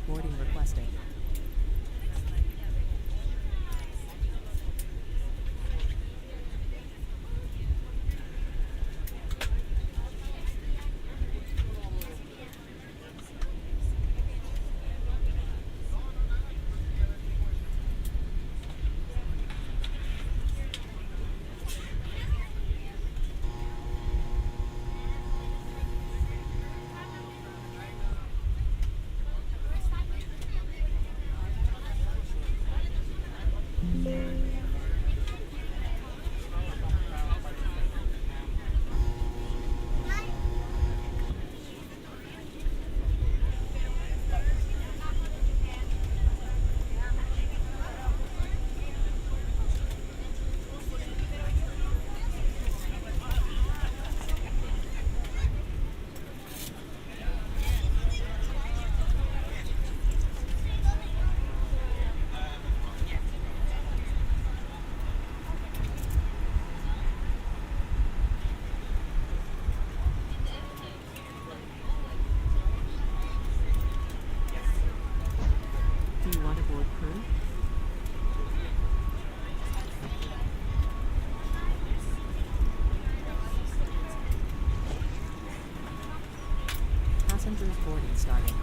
Boarding requested. Do you want to board crew? Passengers boarding starting.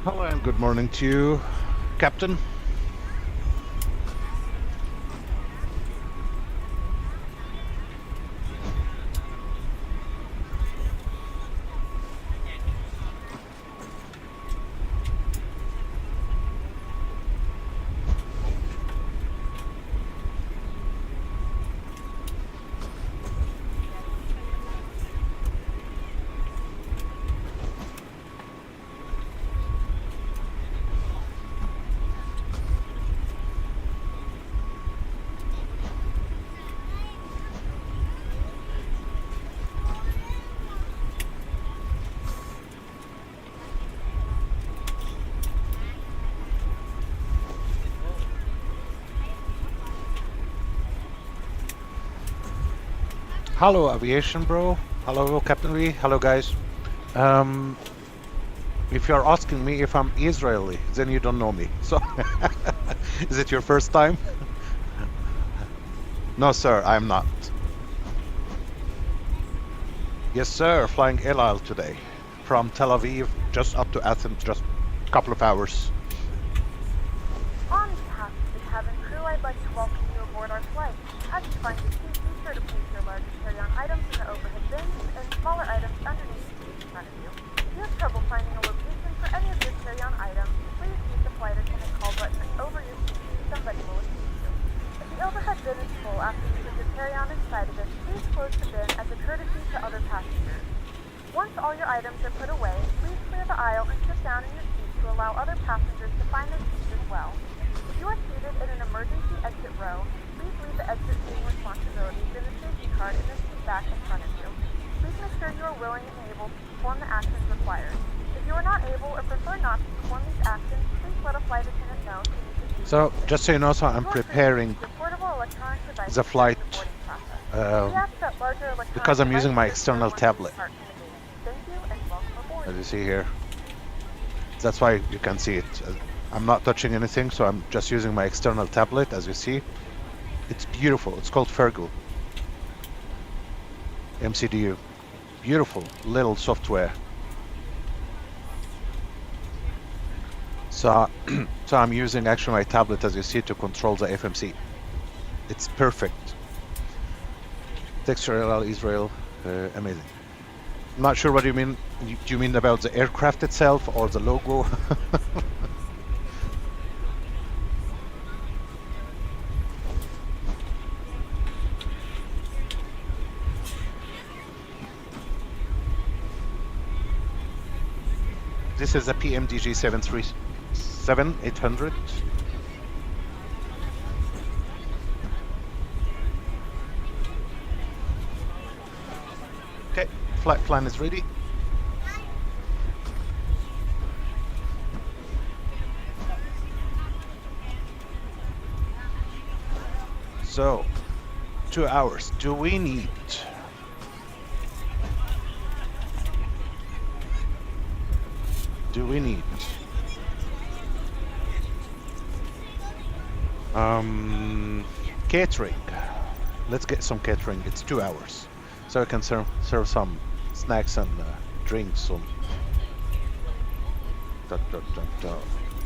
Hello and good morning to you, Captain. Hello, Aviation Bro. Hello, Captain V. Hello, guys. If you're asking me if I'm Israeli, then you don't know me. So, is it your first time? No, sir, I'm not. Yes, sir, flying ELAL today. From Tel Aviv, just up to Athens, just a couple of hours. On behalf of the cabin crew, I'd like to welcome you aboard our flight. As you find your seat, be sure to place your larger carry-on items in the overhead bins and smaller items underneath the seat in front of you. If you have trouble finding a location for any of your carry-on items, please use the flight attendant call button over your seat. Somebody will assist you. If the overhead bin is full after you put your carry-on inside of it, please close the bin as a courtesy to other passengers. Once all your items are put away, please clear the aisle and sit down in your seat to allow other passengers to find their seats as well. If you are seated in an emergency exit row, please leave the exit seating responsibilities in the safety card in the seat back in front of you. Please make sure you are willing and able to perform the actions required. If you are not able or prefer not to perform these actions, please let a flight attendant know to use the seat. So, just so you know, so I'm You are free to preparing use your portable electronic devices the flight during the boarding process. We ask that larger electronic because I'm using my devices external be stored once you tablet. depart from the gate. Thank you and welcome aboard. As you see here. That's why you can see it. I'm not touching anything, so I'm just using my external tablet, as you see. It's beautiful. It's called Fergal. MCDU. Beautiful little software. So, so I'm using actually my tablet, as you see, to control the FMC. It's perfect. Texture ELAL Israel, amazing. I'm not sure what you mean. Do you mean about the aircraft itself or the logo? This is a PMDG 737-800. Okay, flight plan is ready. So, 2 hours. Do we need? Catering. Let's get some catering. It's 2 hours, so I can serve some snacks and drinks.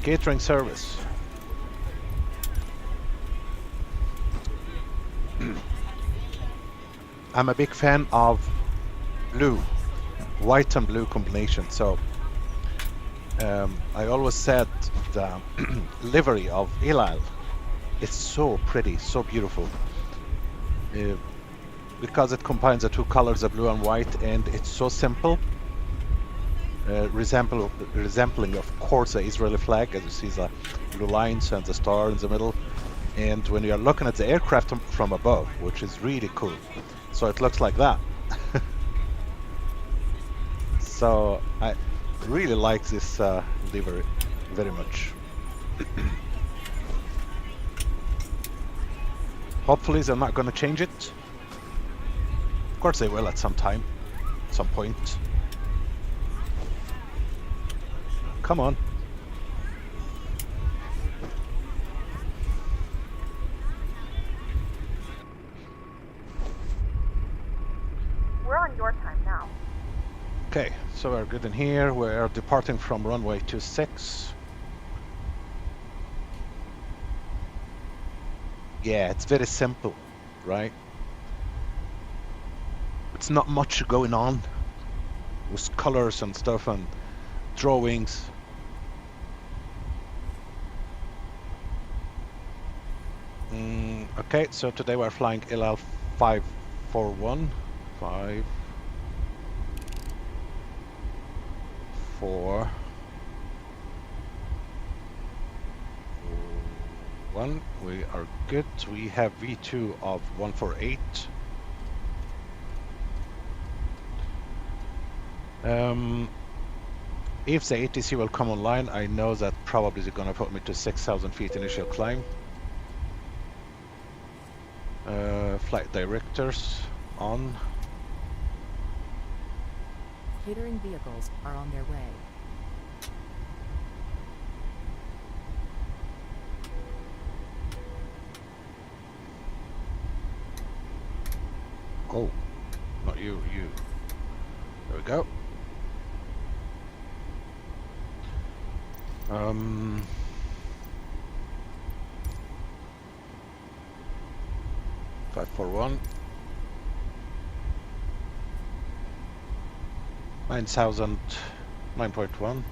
Catering service. I'm a big fan of blue, white and blue combination. So I always said the livery of ELAL, it's so pretty, so beautiful, because it combines the two colors, the blue and white, and it's so simple, resembling of course the Israeli flag, as you see the blue lines and the star in the middle. And when you are looking at the aircraft from above, which is really cool, so it looks like that. So I really like this livery very much. Hopefully they're not going to change it. Of course they will at some time, some point. Come on. We're on your time now. Okay, so we're good in here. We're departing from runway 26. Yeah, it's very simple, right? It's not much going on with colors and stuff and drawings. Okay, so today we're flying ELAL 541. 5, 4, 1. We are good. We have V2 of 148. If the ATC will come online, I know that probably they're gonna put me to 6,000 feet initial climb. Flight directors on. Catering vehicles are on their way. Oh, not you, you. There we go. 541. 9,000, 9.1.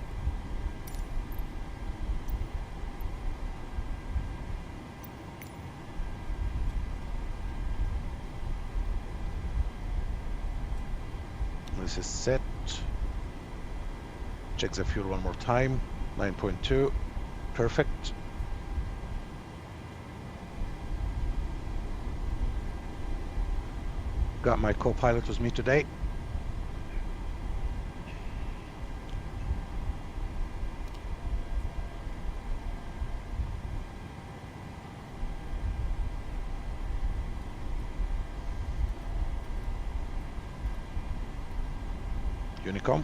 This is set. Check the fuel one more time. 9.2. Perfect. Got my co-pilot with me today. Unicom.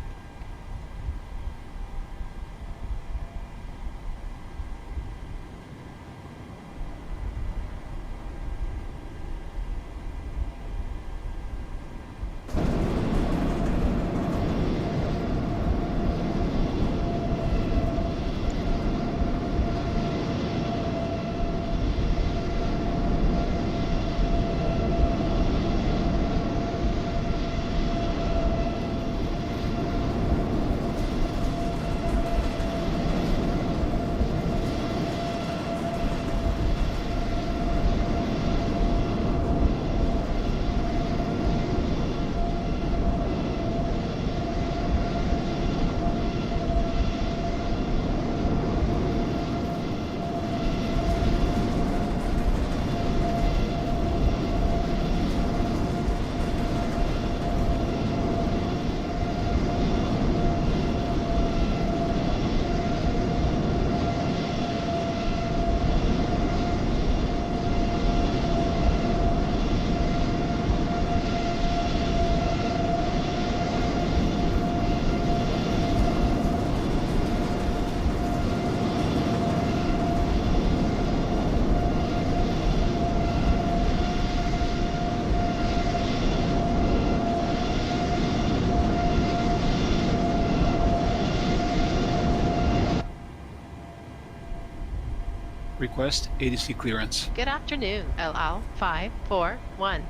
Request ADC clearance. Good afternoon, ELAL 541.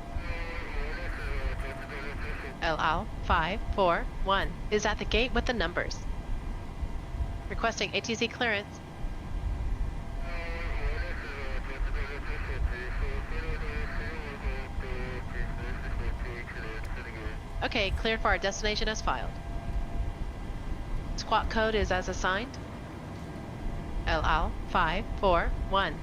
ELAL 541 is at the gate with the numbers. Requesting ATC clearance. Okay, cleared for our destination as filed. Squawk code is as assigned. ELAL 541.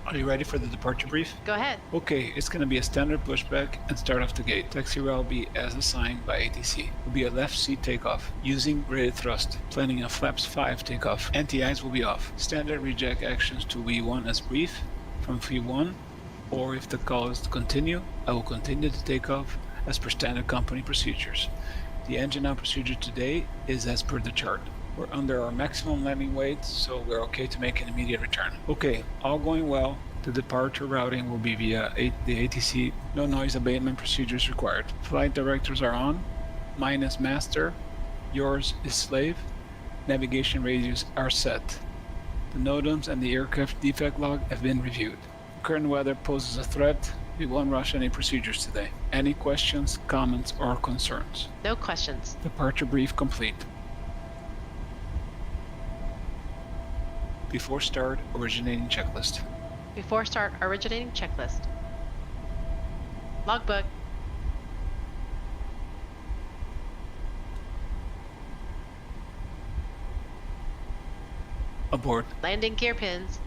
Are you ready for the departure brief? Go ahead. Okay, it's going to be a standard pushback and start off the gate. Taxi route will be as assigned by ATC. Will be a left seat takeoff using rated thrust, planning a flaps 5 takeoff. Anti-ice will be off. Standard reject actions to V1 as brief from V1, or if the call is to continue, I will continue to take off as per standard company procedures. The engine out procedure today is as per the chart. We're under our maximum landing weight, so we're okay to make an immediate return. Okay, all going well. The departure routing will be via the ATC. No noise abatement procedures required. Flight directors are on. Mine is master. Yours is slave. Navigation radius are set. The NOTAMs and the aircraft defect log have been reviewed. Current weather poses a threat. We won't rush any procedures today. Any questions, comments, or concerns? No questions. Departure brief complete. Before start, originating checklist. Before start, originating checklist. Logbook. Aboard. Landing gear pins.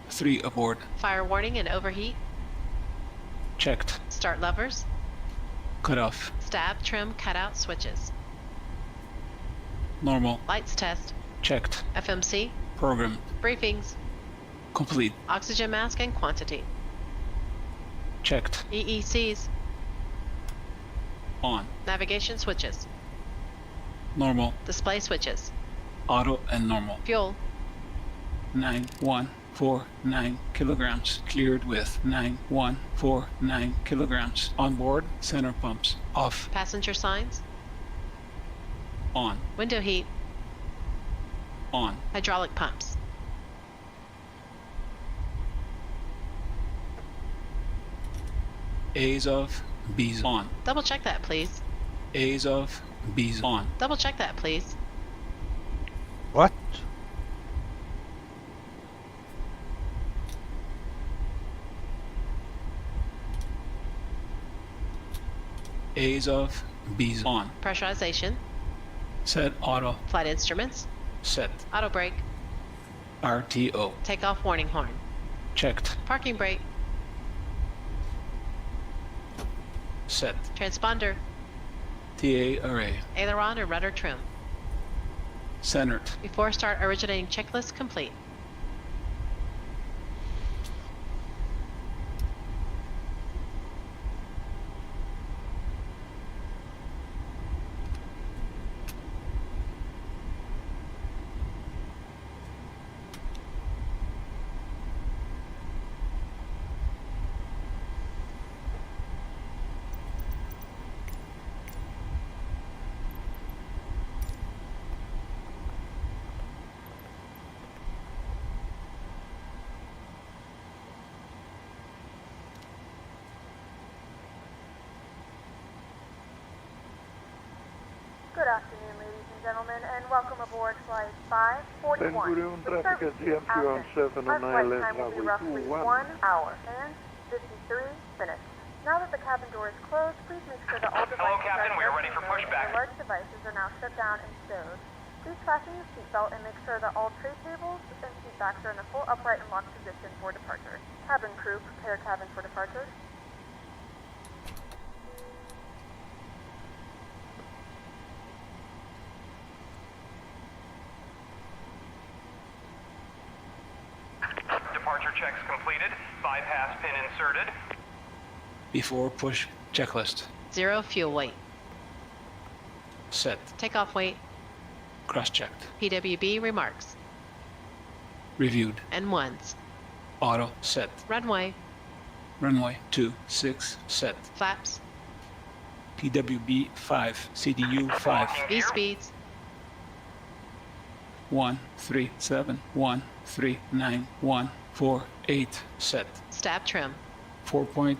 3 aboard. Fire warning and overheat. Checked. Start levers. Cut off. Stab, trim, cutout switches. Normal. Lights test. Checked. FMC. Program. Briefings. Complete. Oxygen mask and quantity. Checked. EECs. On. Navigation switches. Normal. Display switches. Auto and normal. Fuel. 9149 kilograms. Cleared with 9149 kilograms. On board, center pumps. Off. Passenger signs. On. Window heat. On. Hydraulic pumps. A's off. B's on. Double check that, please. A's off. B's on. Double check that, please. A's off, B's on. Pressurization. Set auto. Flight instruments. Set. Auto brake. RTO. Takeoff warning horn. Checked. Parking brake. Set. Transponder. TA array. Aileron or rudder trim. Centered. Before start, originating checklist complete. Good afternoon, ladies and gentlemen, and welcome aboard Flight 541. Ben traffic at GMQ on 7 Our on flight 9 time will be runway roughly 21. 1 hour and 53 minutes. Now that the cabin door is closed, please make sure that all devices Captain. We are ready for pushback. large devices are now shut down and stowed. Please fasten your seatbelt and make sure that all tray tables and seat backs are in a full upright and locked position for departure. Cabin crew, prepare cabin for departure. Departure checks completed. Bypass pin inserted. Before push checklist. 0 fuel weight. Set. Takeoff weight. Cross-checked. PWB remarks. Reviewed. N1s. Auto. Set. Runway. Runway 26. Set. Flaps. PWB 5. CDU 5. V speeds. 137 139 148. Set. Stab trim. 4.0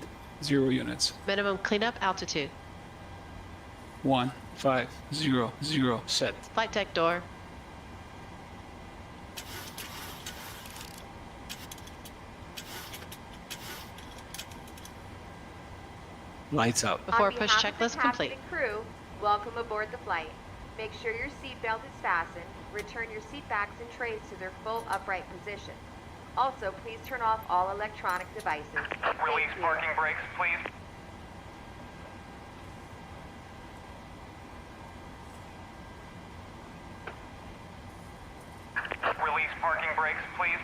units. Minimum cleanup altitude. 1500. Set. Flight deck door. Lights out. Before On push behalf of checklist the captain complete. and crew, welcome aboard the flight. Make sure your seatbelt is fastened. Return your seat backs and trays to their full upright position. Also, please turn off all electronic devices. Release Thank you. parking brakes, please. Release parking brakes, please.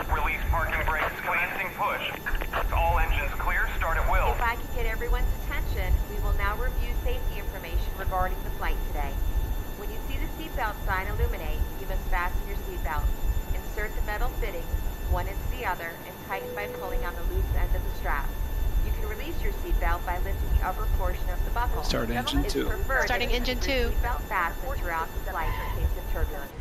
Release parking brakes, commencing push. All engines clear, start at will. If I could get everyone's attention, we will now review safety information regarding the flight today. When you see the seatbelt sign illuminate, you must fasten your seatbelt. Insert the metal fittings, one into the other, and tighten by pulling on the loose end of the strap. You can release your seatbelt by lifting the upper portion of the buckle. Start engine It's 2. preferred Starting that you engine keep your 2. seatbelt fastened throughout the flight in case of turbulence.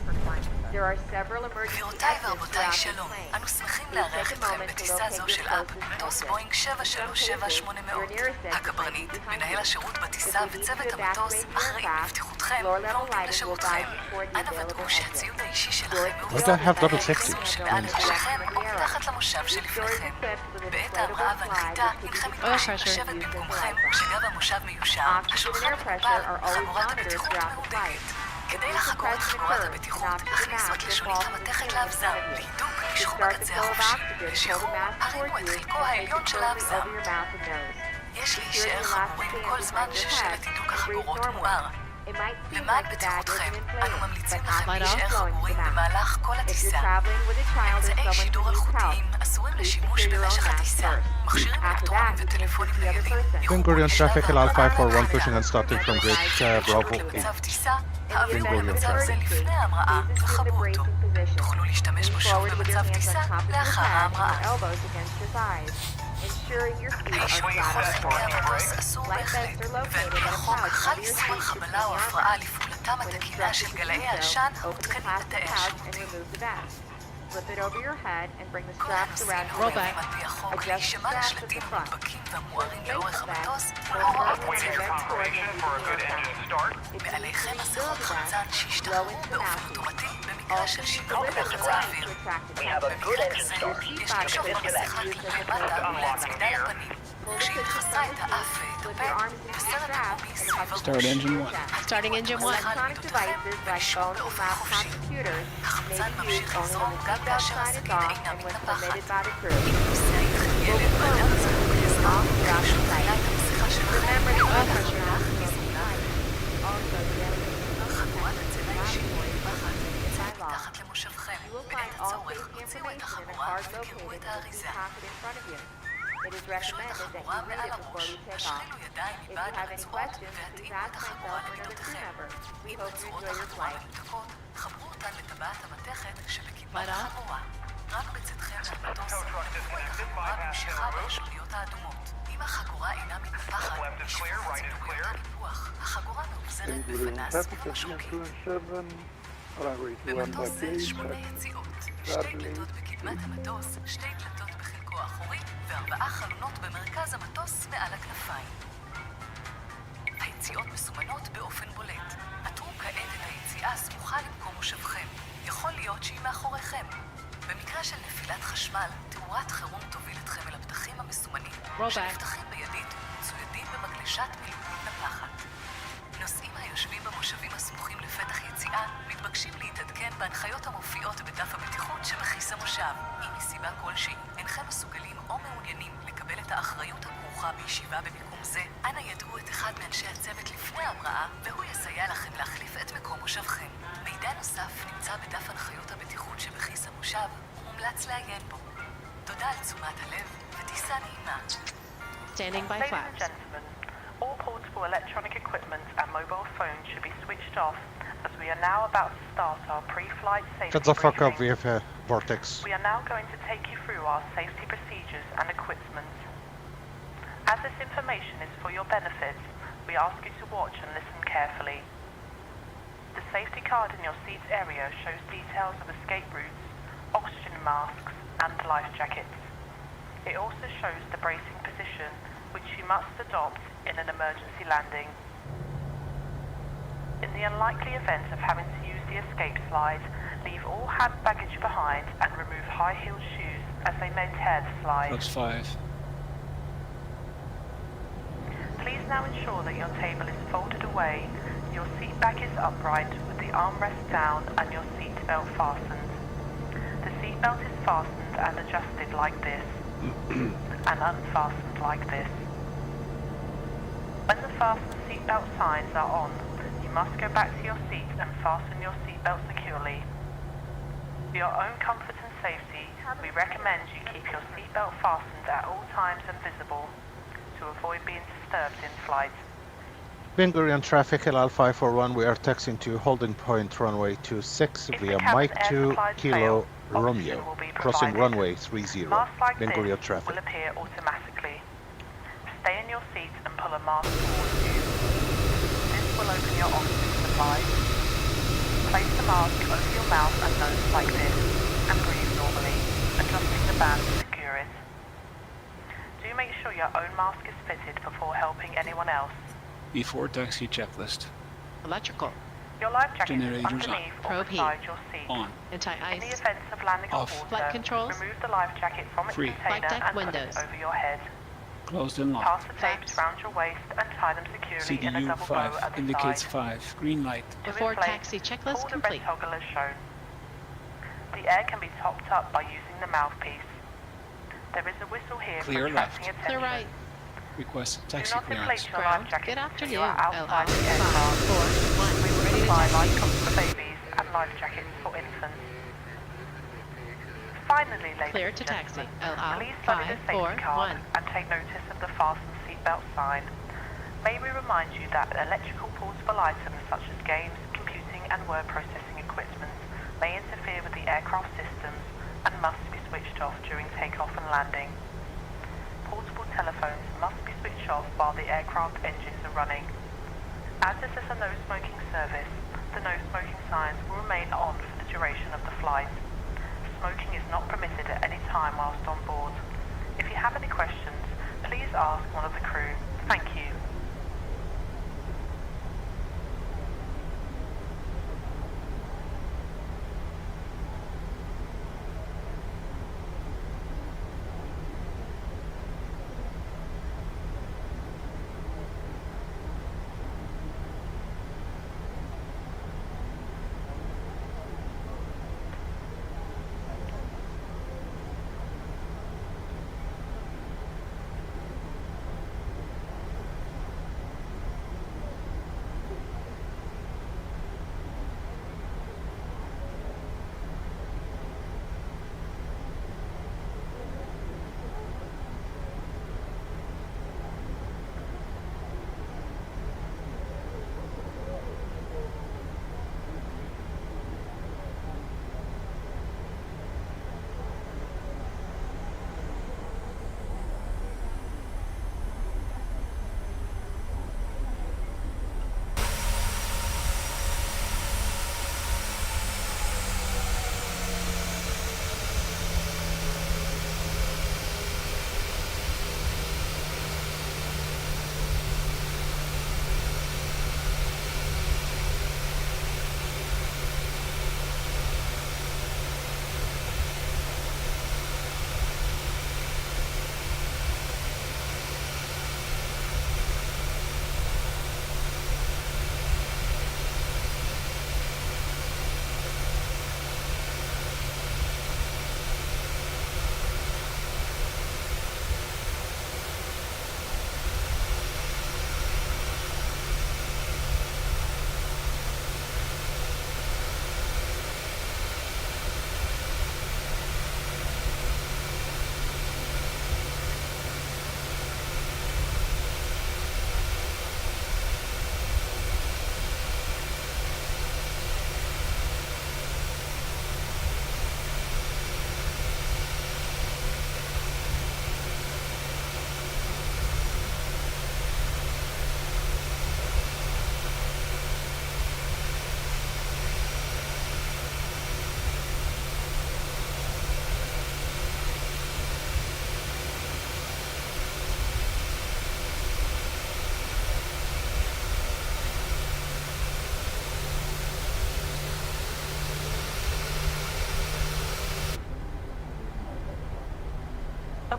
There are several emergency גבירותיי exits ורבותיי, throughout the שלום. plane. אנו שמחים Please לארח take a אתכם moment to בטיסה locate זו your של אפ, closest מטוס exit. בואינג In some cases, 737-800. your nearest exit הקברניט, might be behind מנהל you. השירות If בטיסה you need וצוות to המטוס evacuate your אחראים aircraft, לבטיחותכם floor level ועומדים lighting will לשירותכם. guide you toward the אנא ודאו available שהציוד exit. האישי Doors שלכם to Why the do I have double exit safety? handle שמעל is ראשיכם directly או arrow. מתחת למושב This door is שלפניכם. equipped with an בעת ההמראה inflatable והנחיתה slide אינכם that Oil מתבקשים pressure. לשבת במקומכם כשגב המושב מיושר, Oxygen and השולחן air pressure מקופל are always וחגורת monitored הבטיחות throughout the flight. מהודקת. כדי לחגור את חגורת הבטיחות, הכניסו את לשונית המתכת לאבזר, להידוק ולשחור בקצה החופשי. לשחרור, הרימו את חלקו העליון של האבזר. יש להישאר חגורים כל זמן ששלט הידוק החגורות מואר. למען בטיחותכם, אנו ממליצים לכם להישאר חגורים במהלך כל הטיסה. אמצעי שידור אלחוטיים אסורים לשימוש במשך הטיסה. מכשירים אלקטרוניים וטלפונים ניידים. Ben Gurion traffic ELAL 541 pushing and starting from grid Bravo 8. למצב טיסה, העבירו במצב זה לפני ההמראה וכבו אותו. תוכלו להשתמש בו שוב במצב טיסה לאחר ההמראה. האישור יכול חלקי המטוס אסור בהחלט, ועל פי החוק חל איסור על חבלה או הפרעה לפעולתם התקינה של גלאי העשן המותקנים בתאי השירותים. כל הנוסעים מחויבים על פי החוק להישמע לשלטים המודבקים והמוארים לאורך המטוס ולהוראות הצוות. מעליכם מסכות חמצן שישתחררו באופן אוטומטי במקרה במקרה של שינוי בלחץ האוויר. במקרה כזה, יש למשוך במסכה כלפי מטה ולהצמידה לפנים. כשהתחסה את האף ואת הפה, בסרט הקומי סביב הראש. Start engine 1. Starting engine 1. Electronic devices like phones, laptops, computers may be used only when the seatbelt sign is off and when permitted by the crew. אם נוסע איתכם ילד ואדם זקוק לעזרה, ביקשו תעלה את המסכה שלכם. Remember to ולא pressure להשאירה off. מזמונה. Also, the elevator חגורת הצבע האישית מרווחת נמצאת by law. מתחת למושבכם. You will בעת find all הצורך, safety הוציאו את information in a החגורה card וקראו located את in the האריזה. seat pocket in front of you. It is קשרו את recommended that החגורה you read מעל it before הראש, we take off. השחילו ידיים If you מבעד have any הרצועות questions, please והתאימו את ask החגורה myself or another crew למידותיכם. member. We אם hope you רצועות enjoy your החגורה flight. מנותקות, חברו אותן לטבעת המתכת שבקדמת Right on. החגורה. רק בצדכם של המטוס, נפחו את החגורה במשיכה בשוליות האדומות. אם החגורה אינה מתנפחת, נשפוך את ציפוריות הניפוח. החגורה מאובזרת בפנס כמו שוקית. במטוס זה 8 יציאות, 2 דלתות בקדמת המטוס, 2 דלתות בחלקו האחורי ו4 חלונות במרכז המטוס מעל הכנפיים. היציאות מסומנות באופן בולט. עטרו כעת את היציאה הסמוכה למקום מושבכם. יכול להיות שהיא מאחוריכם. במקרה של נפילת חשמל, תאורת חירום תוביל אתכם אל הפתחים המסומנים, שנפתחים בידית ומצוידים במגלשת מילוט מתנפחת. נוסעים היושבים במושבים הסמוכים לפתח יציאה מתבקשים להתעדכן בהנחיות המופיעות בדף הבטיחות שבכיס המושב. אם מסיבה כלשהי אינכם מסוגלים או מעוניינים לקבל את האחריות הכרוכה בישיבה במיקום זה, אנא ידעו את אחד מאנשי הצוות לפני ההמראה והוא יסייע לכם להחליף את מקום מושבכם. מידע נוסף נמצא בדף הנחיות הבטיחות שבכיס המושב ומומלץ לעיין בו. תודה על תשומת הלב וטיסה נעימה. Standing by Ladies and flaps. gentlemen, all portable electronic equipment and mobile phones should be switched off as we are now about to start our pre-flight safety Shut the fuck up, briefing. we have Vortex. We are now going to take you through our safety procedures and equipment. As this information is for your benefit, we ask you to watch and listen carefully. The safety card in your seat area shows details of escape routes, oxygen masks, and life jackets. It also shows the bracing position which you must adopt in an emergency landing. In the unlikely event of having to use the escape slide, leave all hand baggage behind and remove high-heeled shoes as they may tear the slide. Flaps 5. Please now ensure that your table is folded away, your seat back is upright with the armrest down and your seat belt fastened. The seat belt is fastened and adjusted like this and unfastened like this. When the fasten seatbelt signs are on, you must go back to your seat and fasten your seatbelt securely. For your own comfort and safety, we recommend you keep your seatbelt fastened at all times and visible to avoid being disturbed in flight. Ben Gurion traffic ELAL 541, we are taxiing to holding point runway 26 If via the cabin Mike air 2 supplies Kilo fail, oxygen Romeo, will be crossing provided. runway 30, Masks like Ben this Gurion traffic. will appear automatically. Stay in your seat and pull a mask towards you. This will open your oxygen supply. Place the mask over your mouth and nose like this and breathe normally, adjusting the band to secure it. Do make sure your own mask is fitted before helping anyone else. Before taxi checklist. Electrical. Your life jacket is Generators on. underneath or Probe heat. beside your seat. On. In the Anti-ice. event of landing on Off. water, Flight controls. remove the life jacket from its Free. container Flight deck and put windows. it over your head. Closed and Pass locked. the tapes Flaps. round your waist and tie them securely in a CDU double bow 5 at the indicates side. 5. Green light. To Before inflate, taxi checklist pull the red complete. toggle as shown. The air can be topped up by using the mouthpiece. There is a whistle here Clear for attracting left. attention. Clear right. Request Do taxi not clearance. inflate your life Ground. jacket Good until afternoon. you are outside LR the 5, aircraft. 4, 1. We will Ready to supply life taxi. cots for babies and life jackets for infants. Finally, ladies Clear and to taxi. gentlemen, LR please study the 5, safety 4, card 1. and take notice of the fasten seatbelt sign. May we remind you that electrical portable items such as games, computing and word processing equipment may interfere with the aircraft systems and must be switched off during takeoff and landing. Portable telephones must be switched off while the aircraft engines are running. As this is a no smoking service, the no smoking signs will remain on for the duration of the flight. Smoking is not permitted at any time whilst on board. If you have any questions, please ask one of the crew. Thank you.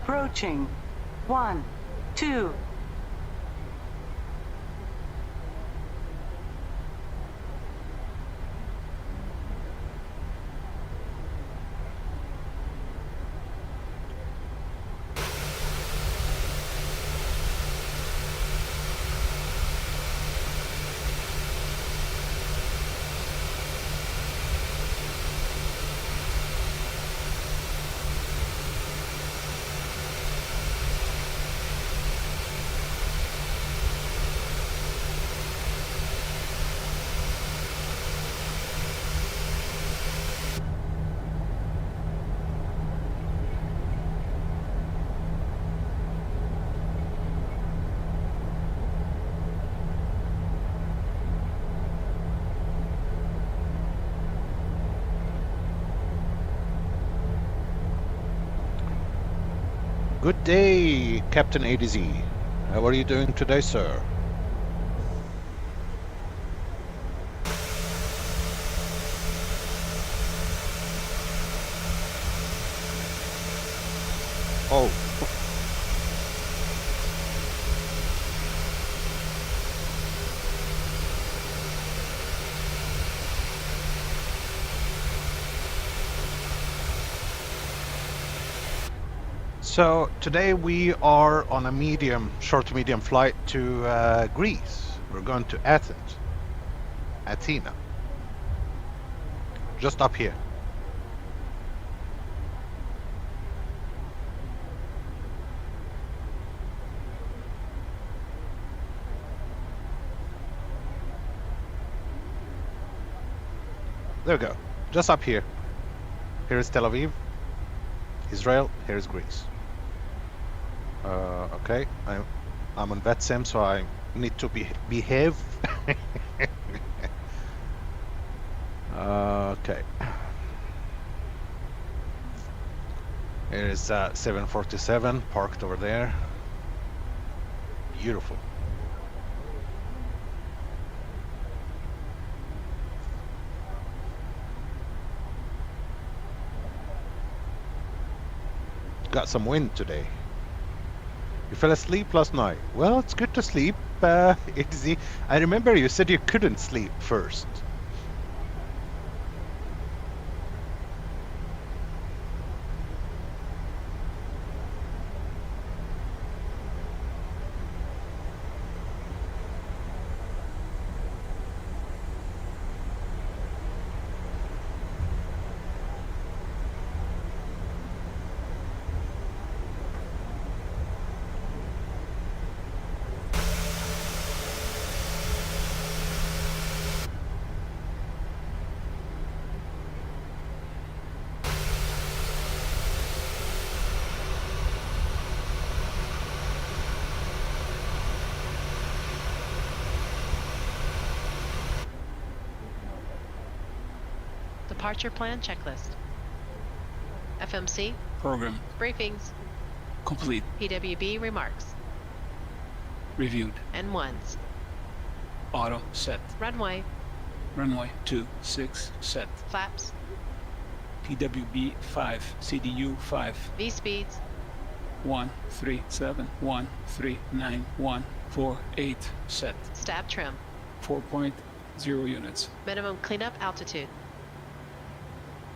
Approaching. 1, 2. Good day, Captain ADZ. How are you doing today, sir? Oh. So today we are on a short to medium flight to Greece. We're going to Athens, AKINA, just up here. There we go, just up here. Here is Tel Aviv, Israel, here is Greece. Okay, I'm on VATSIM, so I need to behave. Okay. Here is 747 parked over there. Beautiful. Got some wind today. You fell asleep last night. Well, it's good to sleep. Easy. I remember you said you couldn't sleep first. Departure plan checklist. FMC. Program. Briefings. Complete. PWB remarks. Reviewed. N1s. Auto set. Runway. Runway 26 set. Flaps. PWB 5. CDU 5. V speeds. 137 1391 48 set. Stab trim. 4.0 units. Minimum cleanup altitude.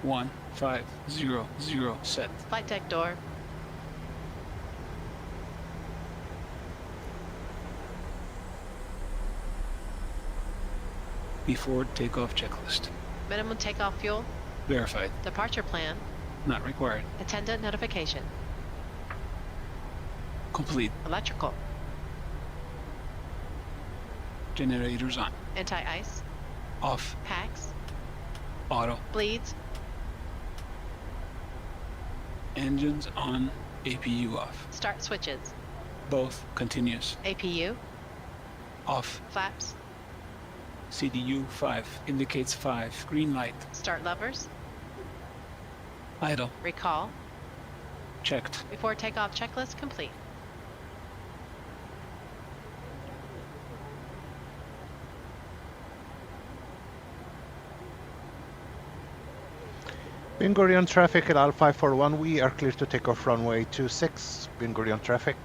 1500 set. Flight deck door. Before takeoff checklist. Minimum takeoff fuel. Verified. Departure plan. Not required. Attendant notification. Complete. Electrical. Generators on. Anti-ice. Off. PACX. Auto. Bleeds. Engines on. APU off. Start switches. Both continuous. APU. Off. Flaps. CDU 5 indicates 5. Green light. Start levers. Idle. Recall. Checked. Before takeoff checklist complete. Ben Gurion traffic at AL 541. We are clear to take off runway 26. Ben Gurion traffic.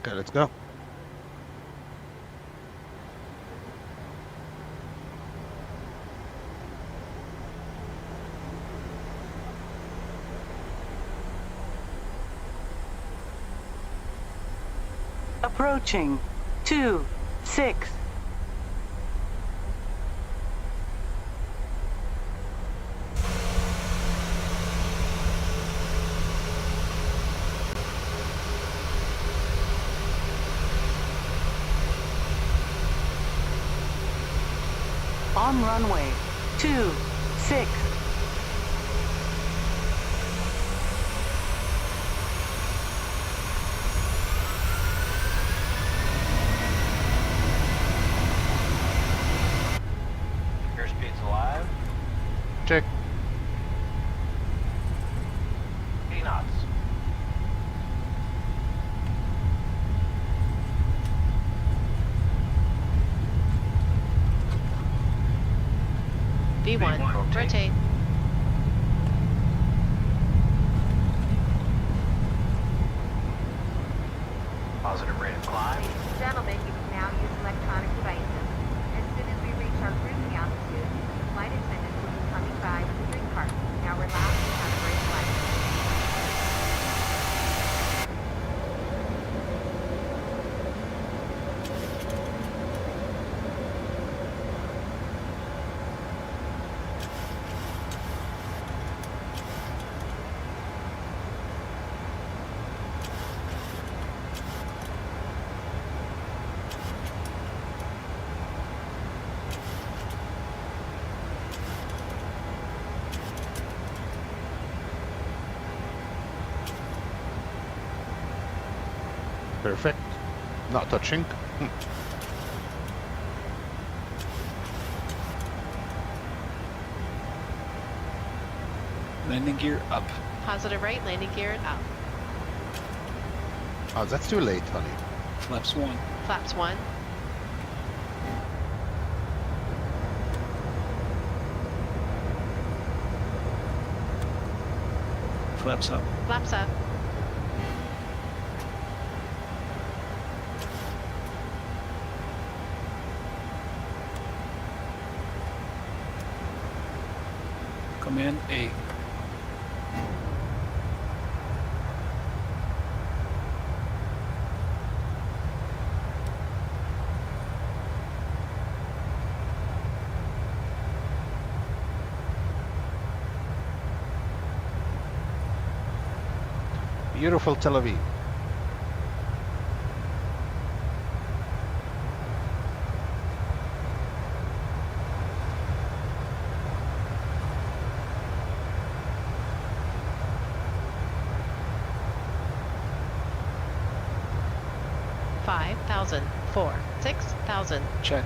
Okay, let's go. Approaching 26. On runway 26. Airspeed's alive. Check. 80 knots. V1, rotate. Positive rate of climb. Ladies and gentlemen, you can now use electronic devices. As soon as we reach our cruising altitude, the flight attendants will be coming by with a drink cart. Now relax and have a great flight. Perfect. Not touching. Landing gear up. Positive right, landing gear up. Oh, that's too late, honey. Flaps 1. Flaps 1. Flaps up. Flaps up. Command A. Beautiful Tel Aviv. Five thousand, 4, 6,000. Check.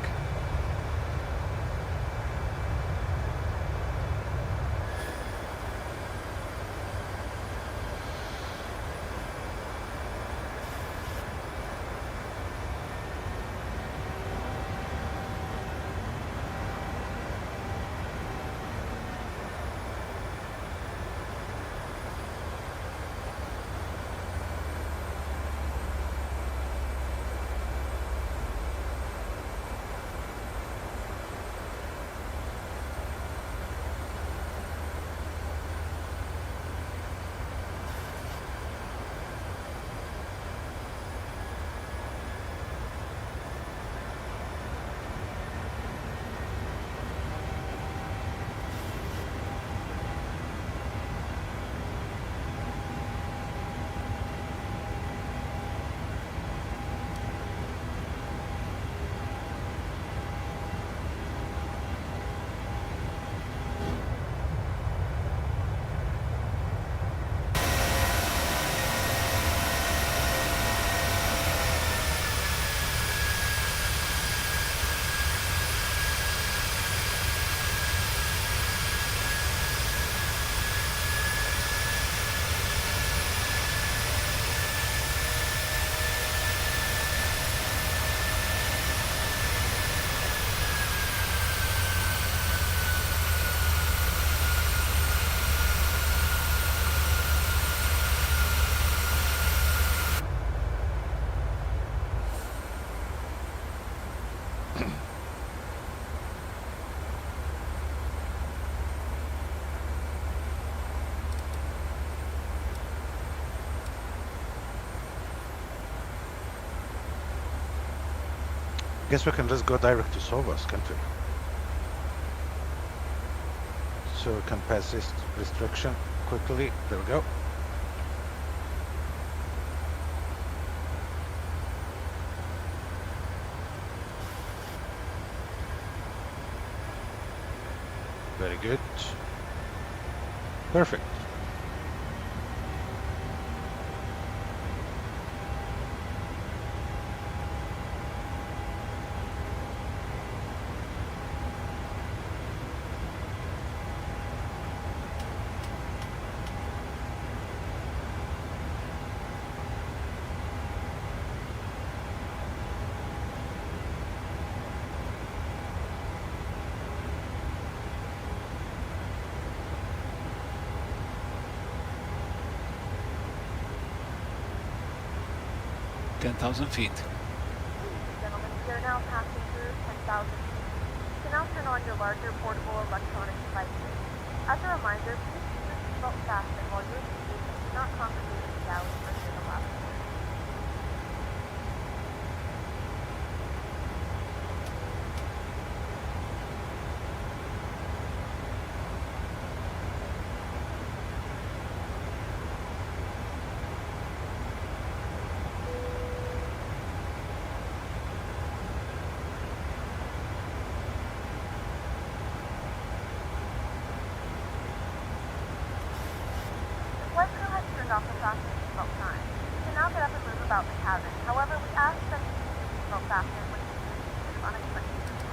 Guess we can just go direct to SUVAS, can't we? So we can pass this restriction quickly. There we go. Very good. Perfect. feet. Gentlemen, we are now passing through 10,000 feet. You can now turn on your larger portable electronic devices. As a reminder, please keep your seatbelt fastened while you're seated and do not congregate in the galley or near the lavatory. Flight crew has turned off the fasten seatbelt sign. You can now get up and move about the cabin. However, we ask that you keep your seatbelt fastened when you use these unexpected movements.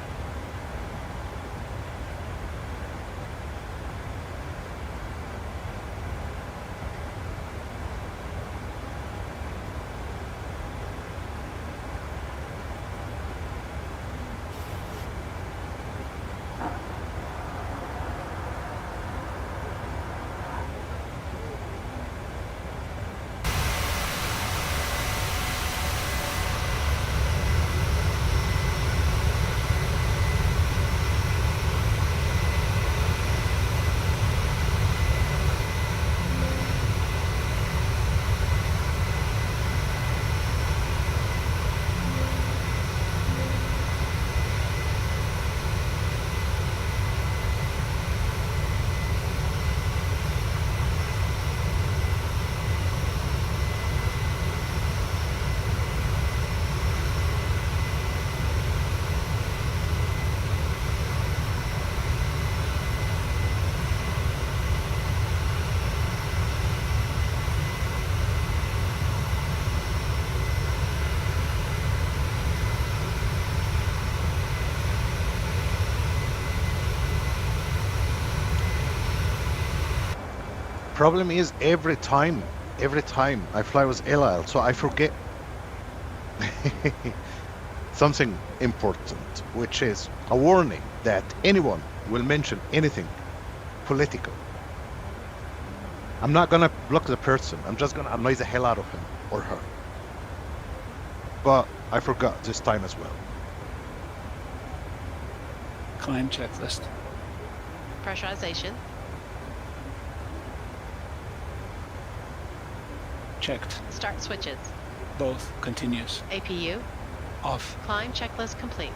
Problem is every time I fly with ELAL, so I forget something important, which is a warning that anyone will mention anything political. I'm not gonna block the person, I'm just gonna annoy the hell out of him or her. But I forgot this time as well. Climb checklist. Pressurization. Checked. Start switches. Both continuous. APU. Off. Climb checklist complete.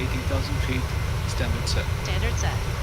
18,000 feet, standard set. Standard set.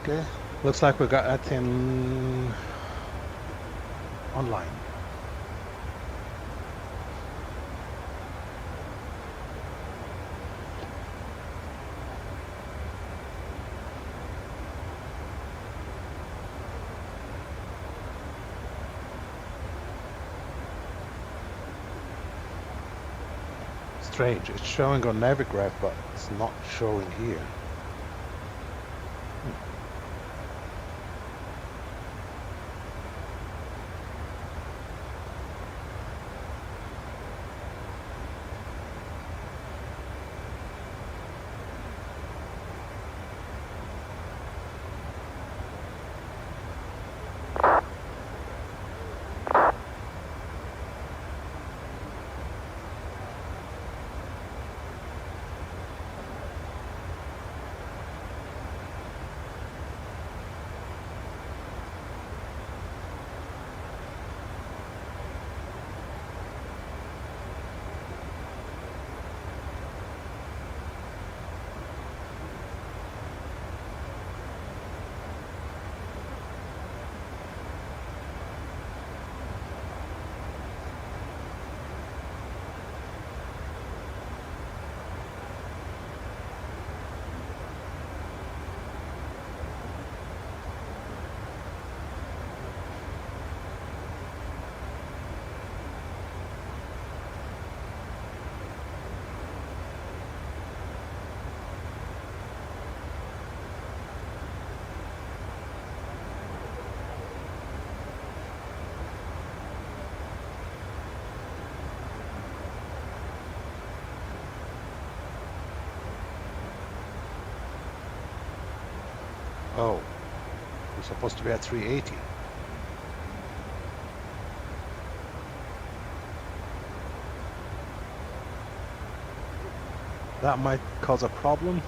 Okay, looks like we got that thing online. Strange, it's showing on Navigraph, but it's not showing here. Oh, we're supposed to be at 380. That might cause a problem.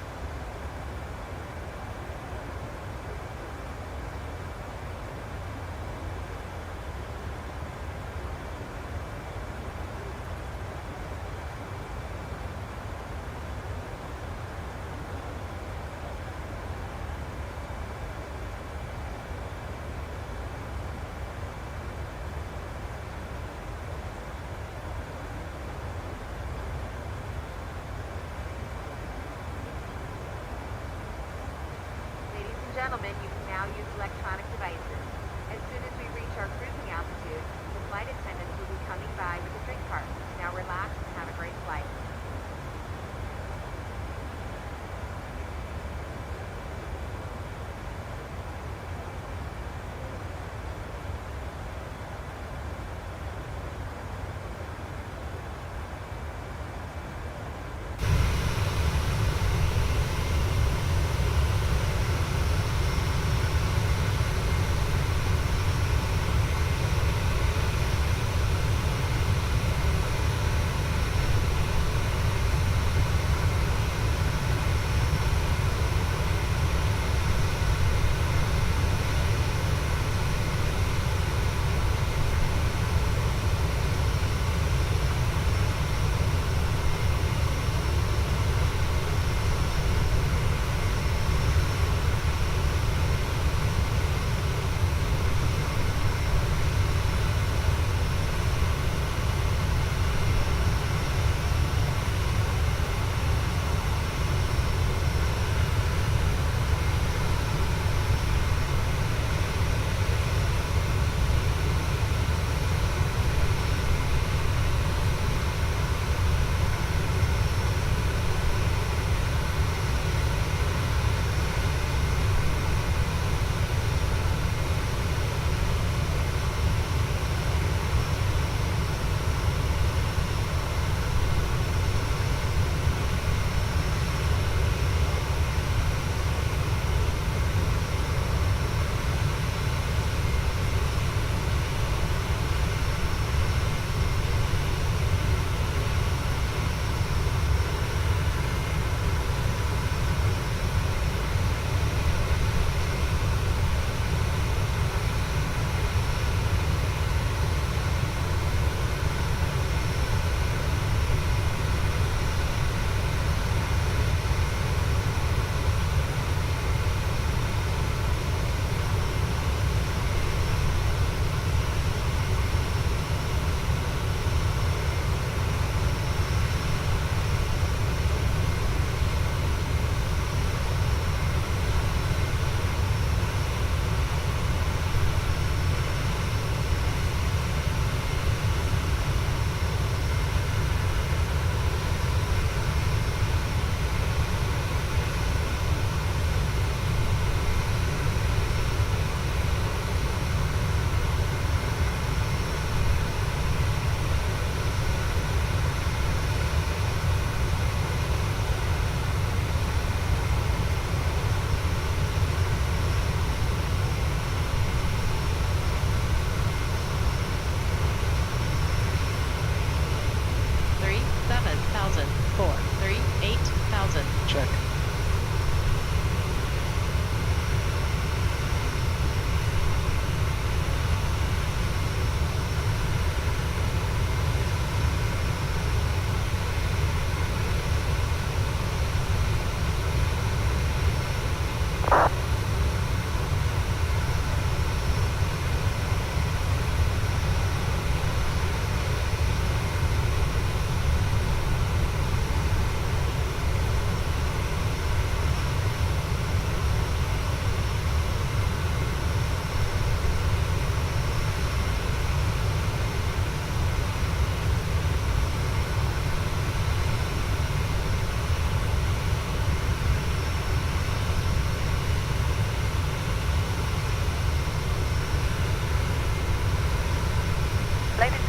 Gentlemen, you can now use electronic devices. As soon as we reach our cruising altitude, the flight attendants will be coming by with a drink cart. Now relax and have a great flight.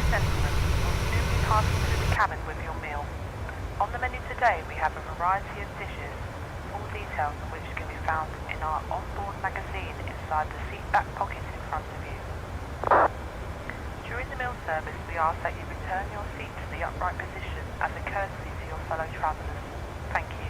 gentlemen, we'll soon be passing through the cabin with your meal. On the menu today we have a variety of dishes, full details of which can be found in our onboard magazine inside the seat back pocket in front of you. During the meal service we ask that you return your seat to the upright position as a courtesy to your fellow travellers. Thank you.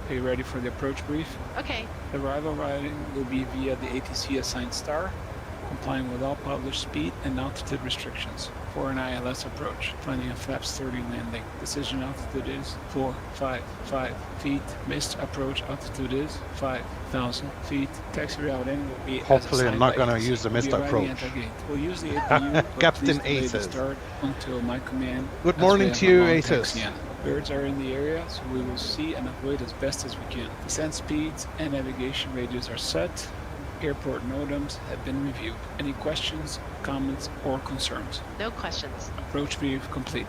Are you ready for the approach brief? Okay. The arrival routing will be via the ATC assigned star, complying with all published speed and altitude restrictions. For an ILS approach, planning a flaps 30 landing. Decision altitude is 455 feet. Missed approach altitude is 5,000 feet. Taxi routing will be Hopefully I'm not going to use the missed approach. We'll use the APU, but Captain please delay the Aces. start until my command. Good as morning we have to a you, long Aces. taxi in. Birds are in the area, so we will see and avoid as best as we can. Descent speeds and navigation radios are set. Airport NOTAMs have been reviewed. Any questions, comments, or concerns? No questions. Approach brief complete.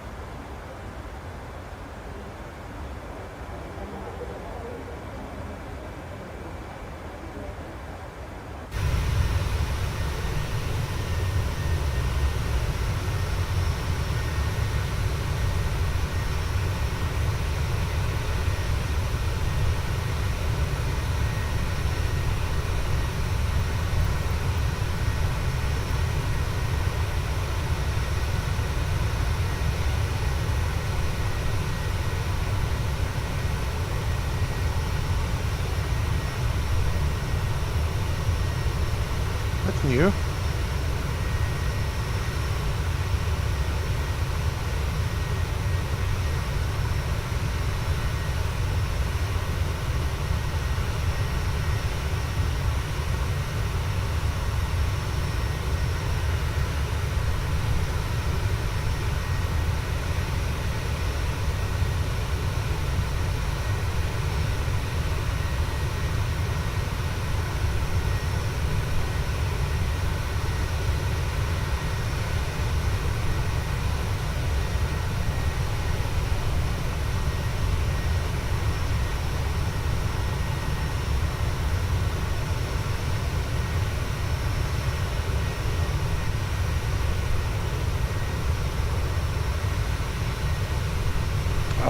That's new.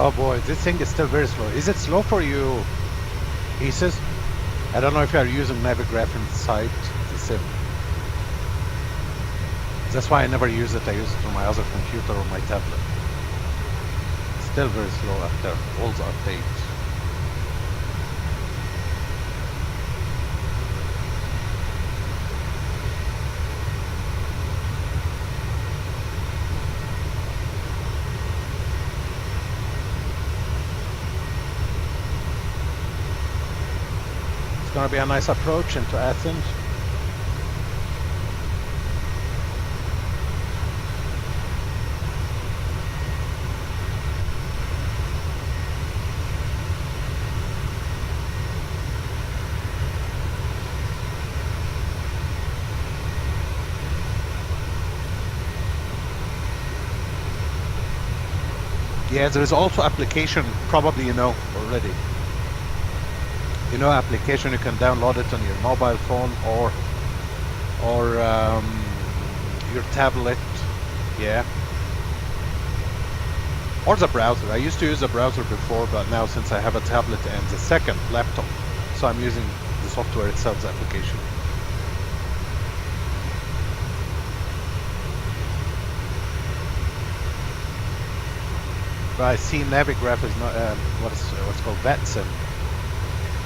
Oh boy, this thing is still very slow. Is it slow for you, Aces? I don't know if you are using Navigraph inside the sim. That's why I never use it. I use it on my other computer or my tablet. Still very slow after all the updates. It's gonna be a nice approach into Athens. Yeah, there is also application, probably you know already. You know, application you can download it on your mobile phone or your tablet, yeah, or the browser. I used to use the browser before, but now since I have a tablet and the second laptop, so I'm using the software itself, the application. But I see Navigraph is not what's called VATSIM.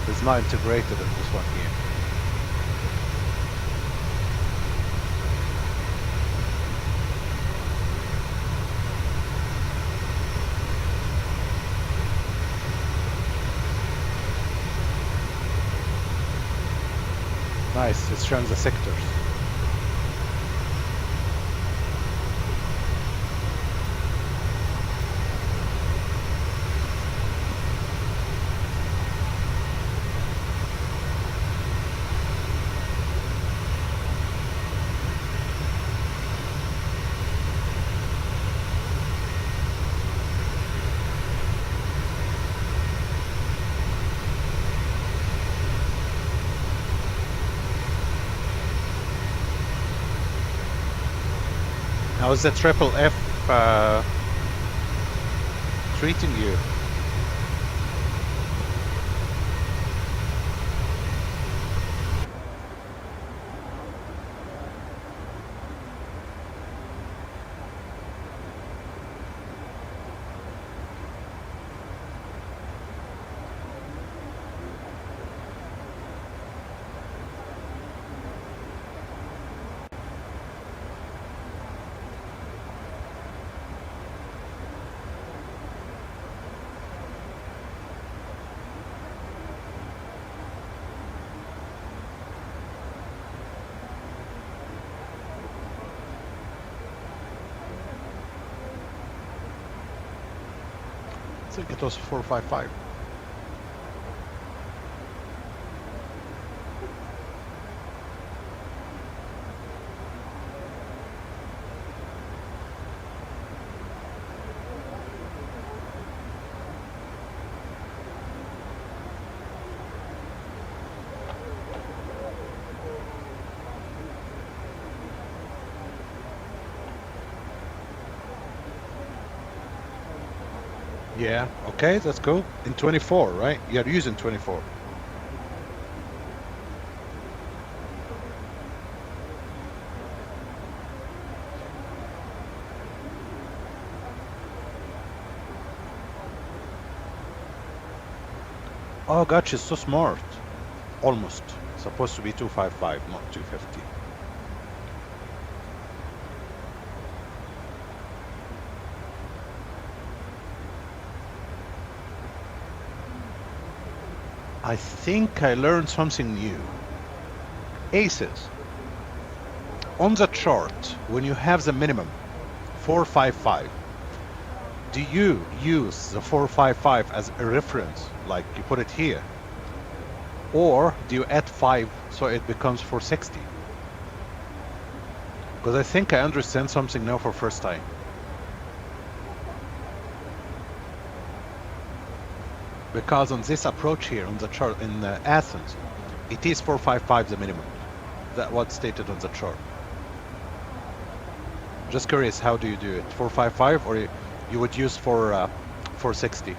It's not integrated in this one here. Nice, it's showing the sectors. How is the triple F treating you? think it was 455. Yeah, okay, that's cool. In 24, right? You're using 24. Oh, God, she's so smart. Almost. Supposed to be 255, not 250. I think I learned something new. ASUS. On the chart, when you have the minimum 455, do you use the 455 as a reference, like you put it here? Or do you add 5 so it becomes 460? Because I think I understand something now for first time. Because on this approach here on the chart in Athens, it is 455 the minimum. That what's stated on the chart. Just curious, how do you do it? 455 or you would use for 460?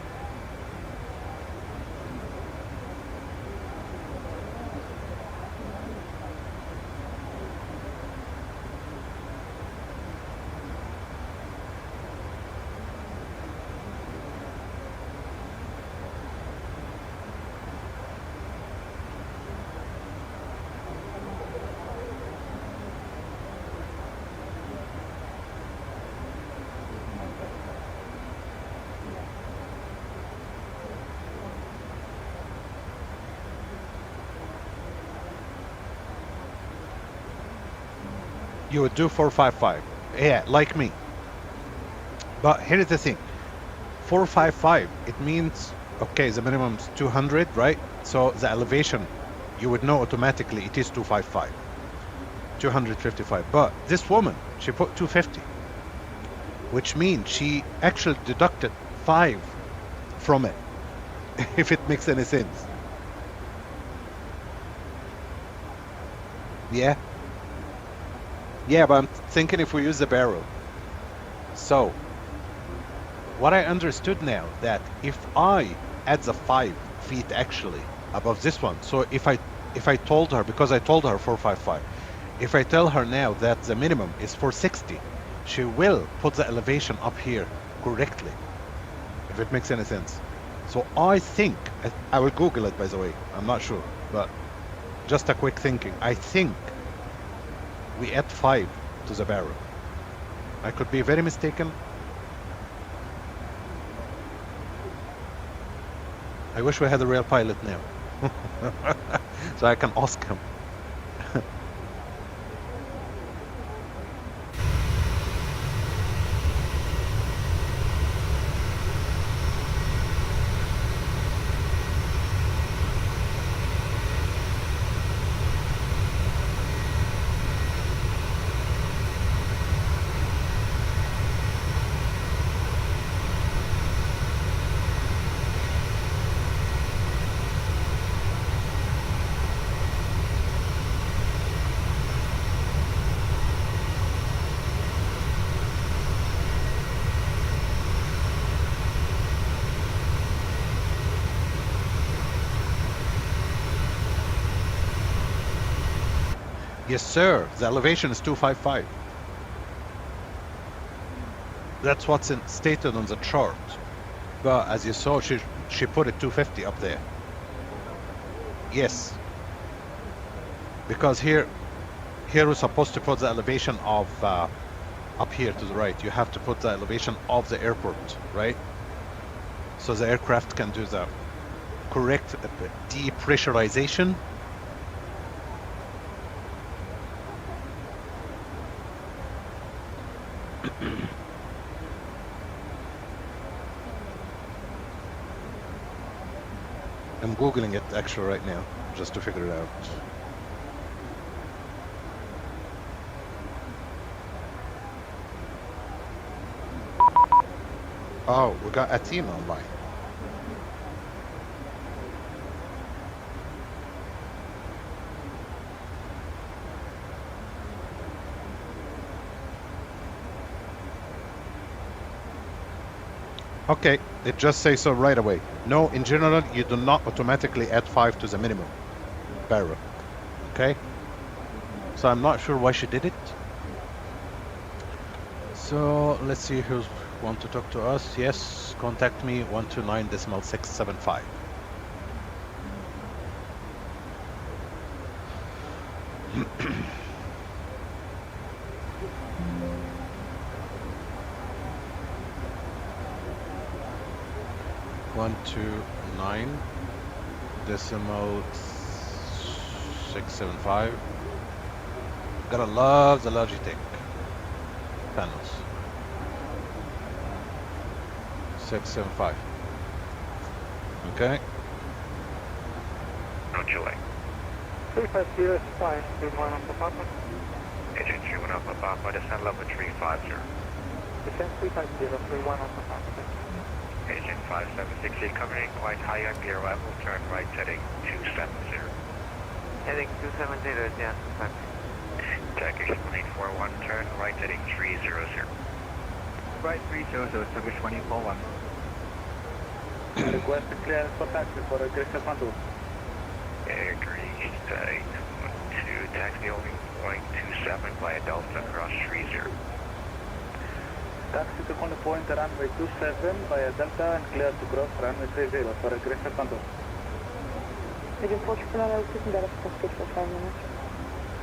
You would do 455. Yeah, like me. But here's the thing. 455, it means, okay, the minimum is 200, right? So the elevation, you would know automatically it is 255. 255. But this woman, she put 250. Which means she actually deducted 5 from it. If it makes any sense. Yeah. Yeah, but I'm thinking if we use the barrel. So, what I understood now, that if I add the 5 feet actually above this one, so if I told her, because I told her 455, if I tell her now that the minimum is 460, she will put the elevation up here correctly, if it makes any sense. So I think, I will Google it by the way, I'm not sure, but just a quick thinking, I think we add 5 to the barrel. I could be very mistaken. I wish we had a real pilot now. So I can ask him. Yes, sir. The elevation is 255. That's what's stated on the chart. But as you saw, she put it 250 up there. Yes. Because here we're supposed to put the elevation of up here to the right. You have to put the elevation of the airport, right? So the aircraft can do the correct depressurization. I'm googling it actually right now, just to figure it out. Oh, we got Athena online. Okay, it just says so right away. No, in general, you do not automatically add 5 to the minimum barrel. Okay? So I'm not sure why she did it. So let's see who's want to talk to us. Yes, contact me 129.675. One, 2, 9, decimal 675. Gotta love the Logitech panels. 675. Okay. No Chile. 350 is fine. 31 on the Papa. Agent 31 Alpha Papa, descend level 350. Descend 350, 31 on the Papa. Agent 5768 coming in quite high on the arrival, turn right heading 270. Heading 270, yeah. Turkish 1841, turn right heading 300. Right 300, Turkish 1841. Request clearance for taxi for aggressive handle. Agreed, 812, taxi holding point 27 via Delta across 30. Taxi to corner point runway 27 via Delta and clear to cross runway 30 for aggressive handle. Agent 4 triple line, I was taking that up for 5 minutes.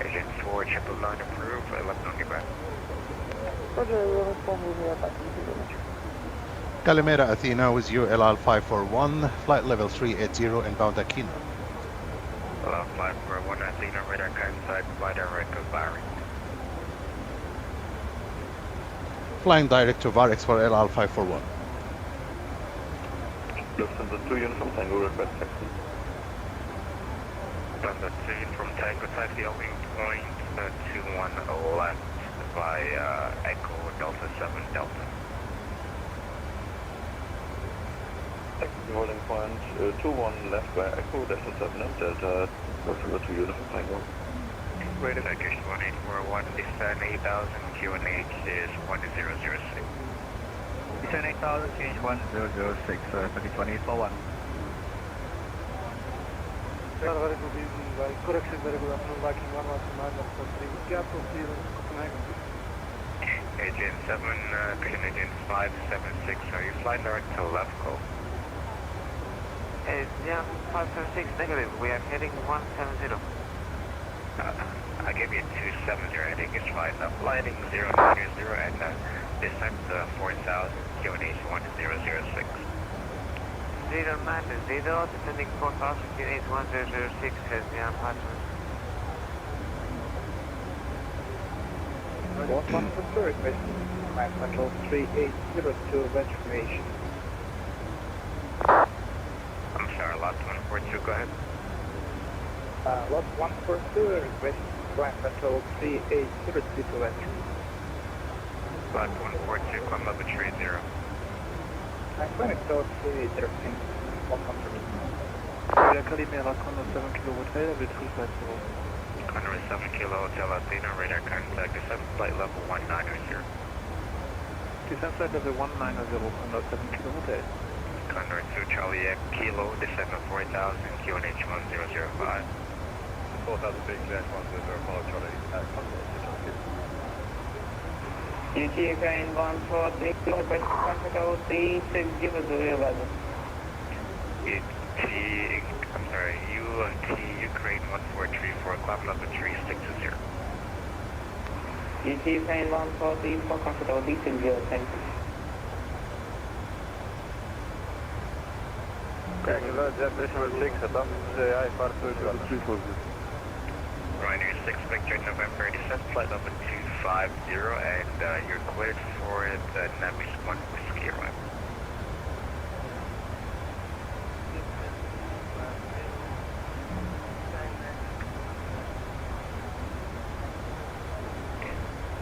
Agent 4 triple line approved, 11 on your back. Roger, we'll inform you about the Calimera Athena with you, ELAL 541, flight level 380, inbound AKINA. ELAL 541, Athena, radar inside, fly direct to VARIX. Flying direct to VARIX for ELAL 541. Lufthansa 2 uniform Tango request taxi. Lufthansa 2 from Tango taxi holding point 21 left by Echo Delta 7 Delta. Taxi holding point 21 left by Echo Delta 7 and Delta Lufthansa 2 uniform Tango. Radar Turkish 1841, descend 8000, QNH is 1006. Descend 8000, change 1006, Turkish 1841. Very good evening, by correction, very good afternoon, Viking 119 for 3. Gap of clearance, Copenhagen. Agent 7, Christian Agent 576, are you flying direct to Lefko? Yeah, 576 negative, we are heading 170. I gave you 270, I think it's fine. Landing 090 and descent 4000, QNH 1006. 090, descending 4000, QNH 1006 has the apartment. One for Zurich, Max Control 3802, evacuation. I'm sorry, lot 142, go ahead. Lot 142, request Max Control 3802 to evacuate. Lot 142, climb level 30. I'm going to talk to the thing. Welcome to me. Calimera, Condor 7 Kilo Hotel, with 350. Condor 7 Kilo Hotel Athena, radar contact, descend flight level 190. Descend flight level 190, Condor 7 Kilo Hotel. Condor 2 Charlie Kilo, descend 4000, QNH 1005. 4000 big clear 1005, Charlie. UTK 143, request Control 3600. I'm sorry, UT Ukraine 1434, climb level 360. UTK 143 for Control 360, thank you. Kijk, Jet Decimal 6, dan I far to 340. Ryanair 6 Victor November, descend flight level 250, and you're cleared for the Navis 1 Whiskey arrival.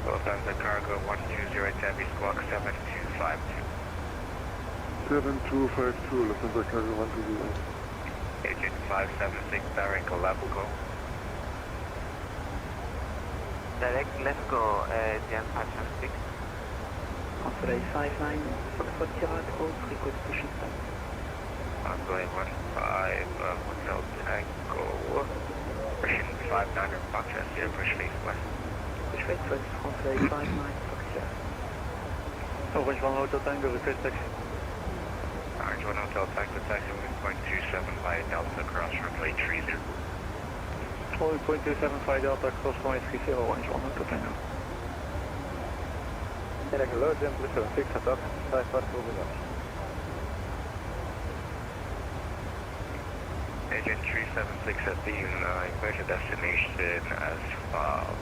Lufthansa Cargo 120 Tabby Squawk 7252. 7252, Lufthansa Cargo 120. Agent 576, direct left go. Direct left go, Jan 576. Transfer 59, Foxtrot Sierra, code, request pushing stop. Ongoing 15, Hotel Tango. Russian 59 Fox Sierra, push east west. Push right west, transfer 59, Fox Sierra. Orange 1 Hotel Tango, request taxi. Orange 1 Hotel Tango, taxi 1.27 by Delta, cross runway 30. 1.275 Delta, cross runway 30, Orange 1 Hotel Tango. Irregular, Jam 376, attack, 5 part over. Agent 376 at the inverted destination as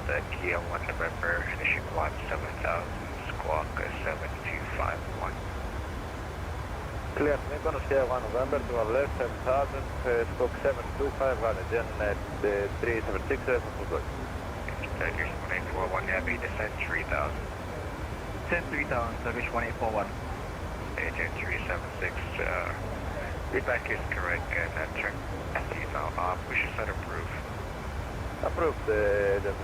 the Kia 1 November, finishing 7000, squawk 7251. Clear, we're going to share 1 November to our left, 7000, squawk 725, run again at 376, for good. Turkish 1841, heavy descent 3000. Descent 3000, Turkish 1841. Agent 376, feedback is correct and turn ST's now off. We should set approve. Approved, gentlemen.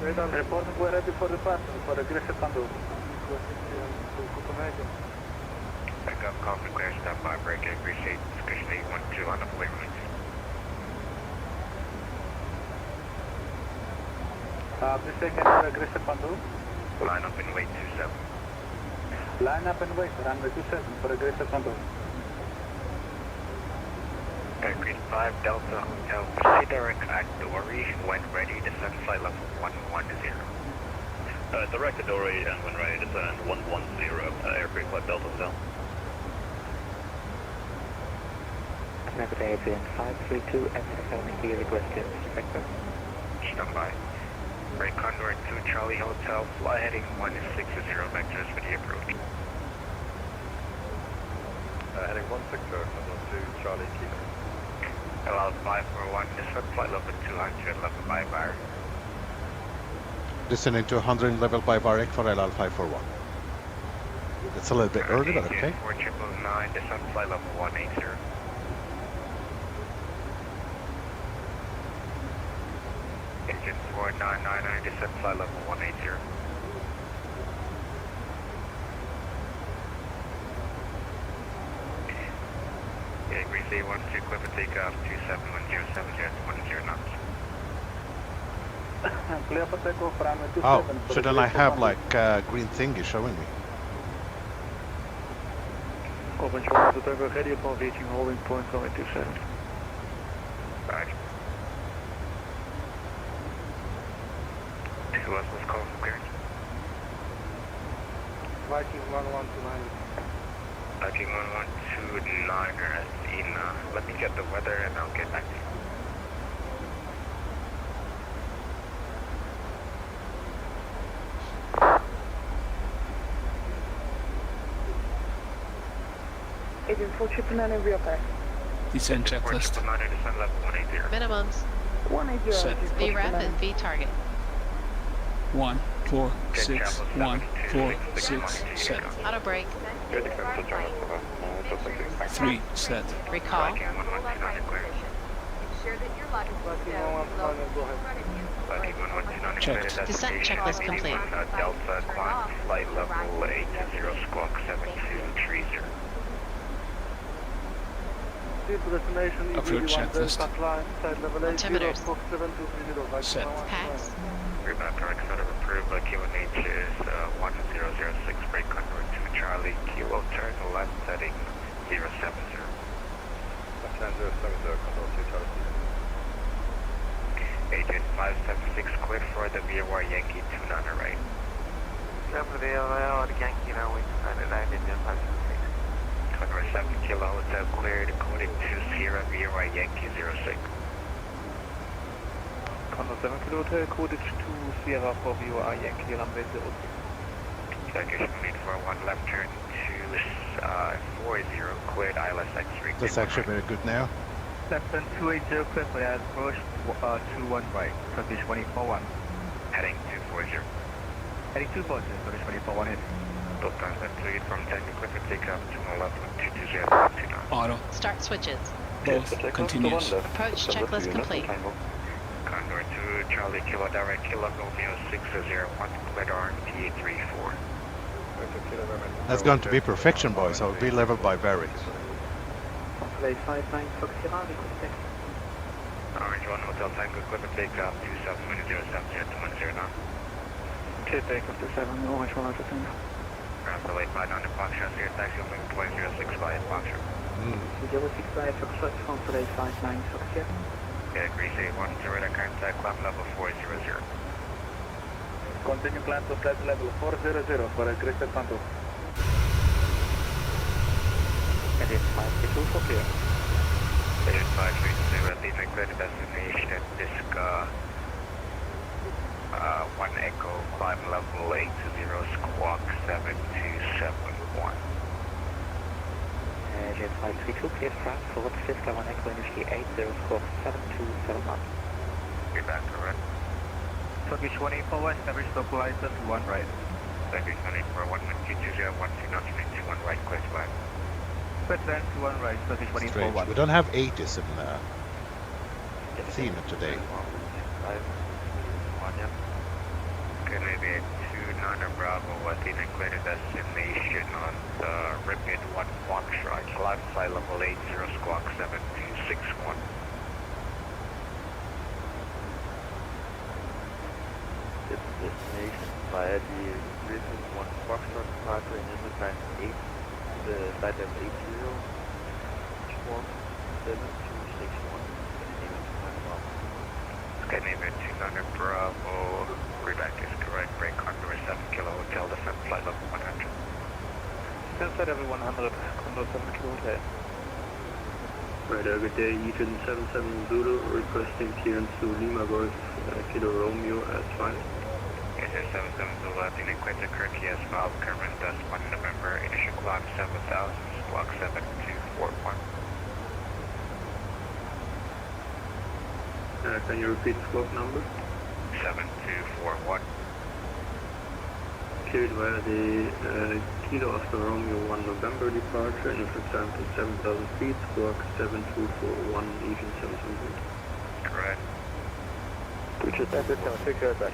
Reporting we're ready for departure for aggressive handle. Copenhagen. Backup call for clear, stand by, break, appreciate discussion 812 on the play route. Please take another aggressive handle. Line up and wait 27. Line up and wait, runway 27 for aggressive handle. Green 5 Delta Hotel, proceed direct at Dory, when ready, descend flight level 110. Direct to Dory and when ready, descend 110, aircraft flight Delta Hotel. Connected Adrian 532, MSFS2020 requested, Spectre. Stand by. Break Condor 2 Charlie Hotel, fly heading 160 vectors for the approach. Heading 160, Condor 2 Charlie Kilo. ELAL 541, descend flight level 200, level by VAR. Descending to 100 level by VARIX for ELAL 541. It's a little bit early, but okay. 4999, descend flight level 180. Engine 4999, descend flight level 180. Yeah, Green Sea 12, clear for takeoff 27107, 10 knots. Clear for takeoff, runway 27. Oh, so then I have like green thingy showing me. Orange 1 Hotel Tango, ready upon reaching holding point, runway 27. Right. SUVAS was called for clearance. Viking 1129. Viking 1129 in, let me get the weather and I'll get back to you. Agent 4999 real pack. Descent checklist. 4999, descend level 180. Minimums. 180. Set. VREF and V target. 1, 4, 6, 1, 4, 6, set. Auto brake. 3, set. Recall. Viking 1129 clear. Ensure that your luggage is stowed below the seat in front of you. Viking 1129 Checked. clear. Descent checklist complete. Delta, climb flight level 80, squawk 7230. Approach checklist. Altimeters. Set. PACX. Rebound correct set of approved. QNH is 1006, break Condor 2 Charlie, Kilo, turn left heading 070. Agent 576 cleared for the VOR Yankee 29 right. Number the ELAL Yankee, now we decided I did the 576. Condor 7 Kilo Hotel cleared, coding to Sierra VOR Yankee 06. Condor 7 Kilo Hotel, coded to Sierra for VOR Yankee, runway 06. Turkish 1841 left turn to 40, cleared ILS X3. That's actually very good now. Left turn 280, clear for approach 21 right, Turkish 1841. Heading 240. Heading 240, British 24 1 Both times at 3 from Tango Equipment takeoff to my left 220 Auto. Start switches. Both continuous. Approach checklist complete. Condor 2, Charlie Kilo Direct Kilo Romeo 601, cleared RMT 34. That's going to be perfection, boys. I'll be leveled by VARIX. Play 59 Foxtrot, requesting. Orange 1 Hotel Tango Equipment takeoff 27 now. Clear takeoff to 7, Orange 1 Hotel Tango. Ground delay 59 Foxtrot, here taxi opening 2065 Foxtrot. 065 Foxtrot, from play 59 Foxtrot. Yeah, Greece 81, radar contact, climb level 400. Continue climb to flight level 400 for a Greece Santo. Edit 532 for clear. Edit 532, leaving clear to destination at Disca 1 Echo, climb level 820, squawk 7271. Jet 532, clear France, forward Disca 1 Echo, initially 80, squawk 7271. You're back, correct? Turkish 24 west, average stop license 1 right. Turkish 24, 1 wind, 220, 1 signal, 21 right, clear to land. Advance 1 right, Turkish 24 Strange. 1. We don't have 80s in theme today. Okay, maybe 29 Bravo, Athena clear to destination on the Ripid 1 Foxtrot, climb flight level 80, squawk 7261. Destination via the Ripid 1 Foxtrot departure in initial time 8, the flight level 80, squawk 7261. Okay, name it 200 Bravo, reback is correct, break Condor 7 Kilo Hotel, descent flight level 100. Descent level 100, Condor 7 Kilo Hotel. Right, good day, Eton 77 Zulu, requesting clearance to Lima Golf, Kilo Romeo at 5. Yes, 77 Zulu, Athena Quinta Kirky as 5, current dust 1 November, initial clock 7000, squawk 7241. Can you repeat the squawk number? 7241. Cleared via the Kilo Oscar Romeo 1 November departure, initial time to 7,000 feet, squawk 7241, Eton 77. Correct. Which is FS6 back.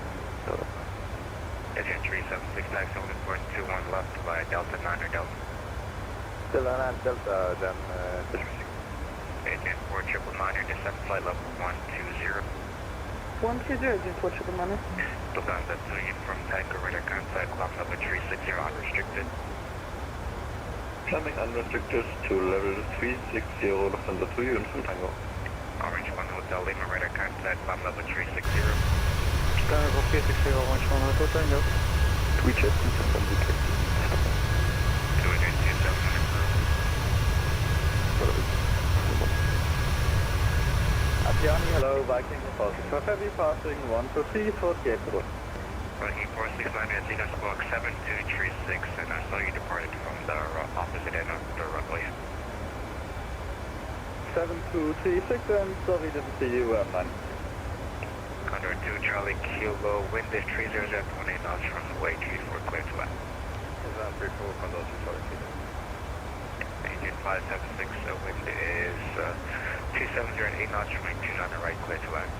Agent 376, taxi only port 21 left by Delta 9 or Delta. Delta 9, Delta, then Agent 4999, descent flight level 120. 120, Agent 4999. Lufthansa 2 from Tango, radar contact, climb level 360, unrestricted. Climbing unrestricted to level 360, Lufthansa 2 and from Tango. Orange 1 Hotel Lima, radar contact, climb level 360. Tango 360, Orange 1 Hotel Tango. Tweet jet, from the 227 Adriani, hello, Viking Republic. For heavy passing 123, 48 for Viking 469 at Zeno squawk 7236, and I saw you departed from the opposite end of the runway. 7236, and sorry, didn't see you, 9. Condor 2, Charlie Kilo, wind is 30 at 28 knots from the way, 34 clear to land. Condor 2, Charlie Kilo. Agent 576, wind is 270 at 8 knots from 29 on the right, clear to land.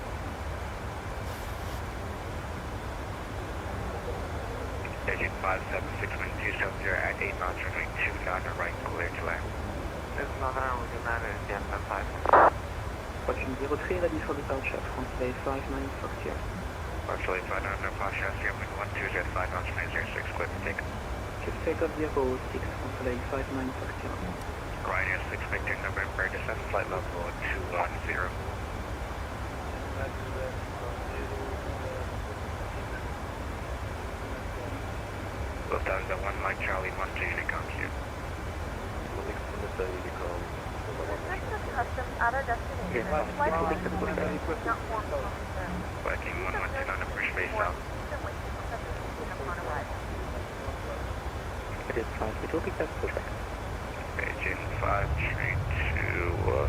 Agent 576, wind 270 at 8 knots from 29 on the right, clear to land. This is not around with United, DFM 5. Watching 03, ready for the town check, from play 59 Foxtrot. Actually, 59 Foxtrot, wind 12 at 5 knots from 06, clear to take. Just take up 06, from play 59 Foxtrot. Ryder 6 Victor November, descent flight level 210. Lufthansa 1 Mike Charlie 1 to Unicom here. Next is customs at our destination. Flight license not form concern. Viking 112 on approach base south. Upon arrival. It is 5, it will be test pushback. Agent 532,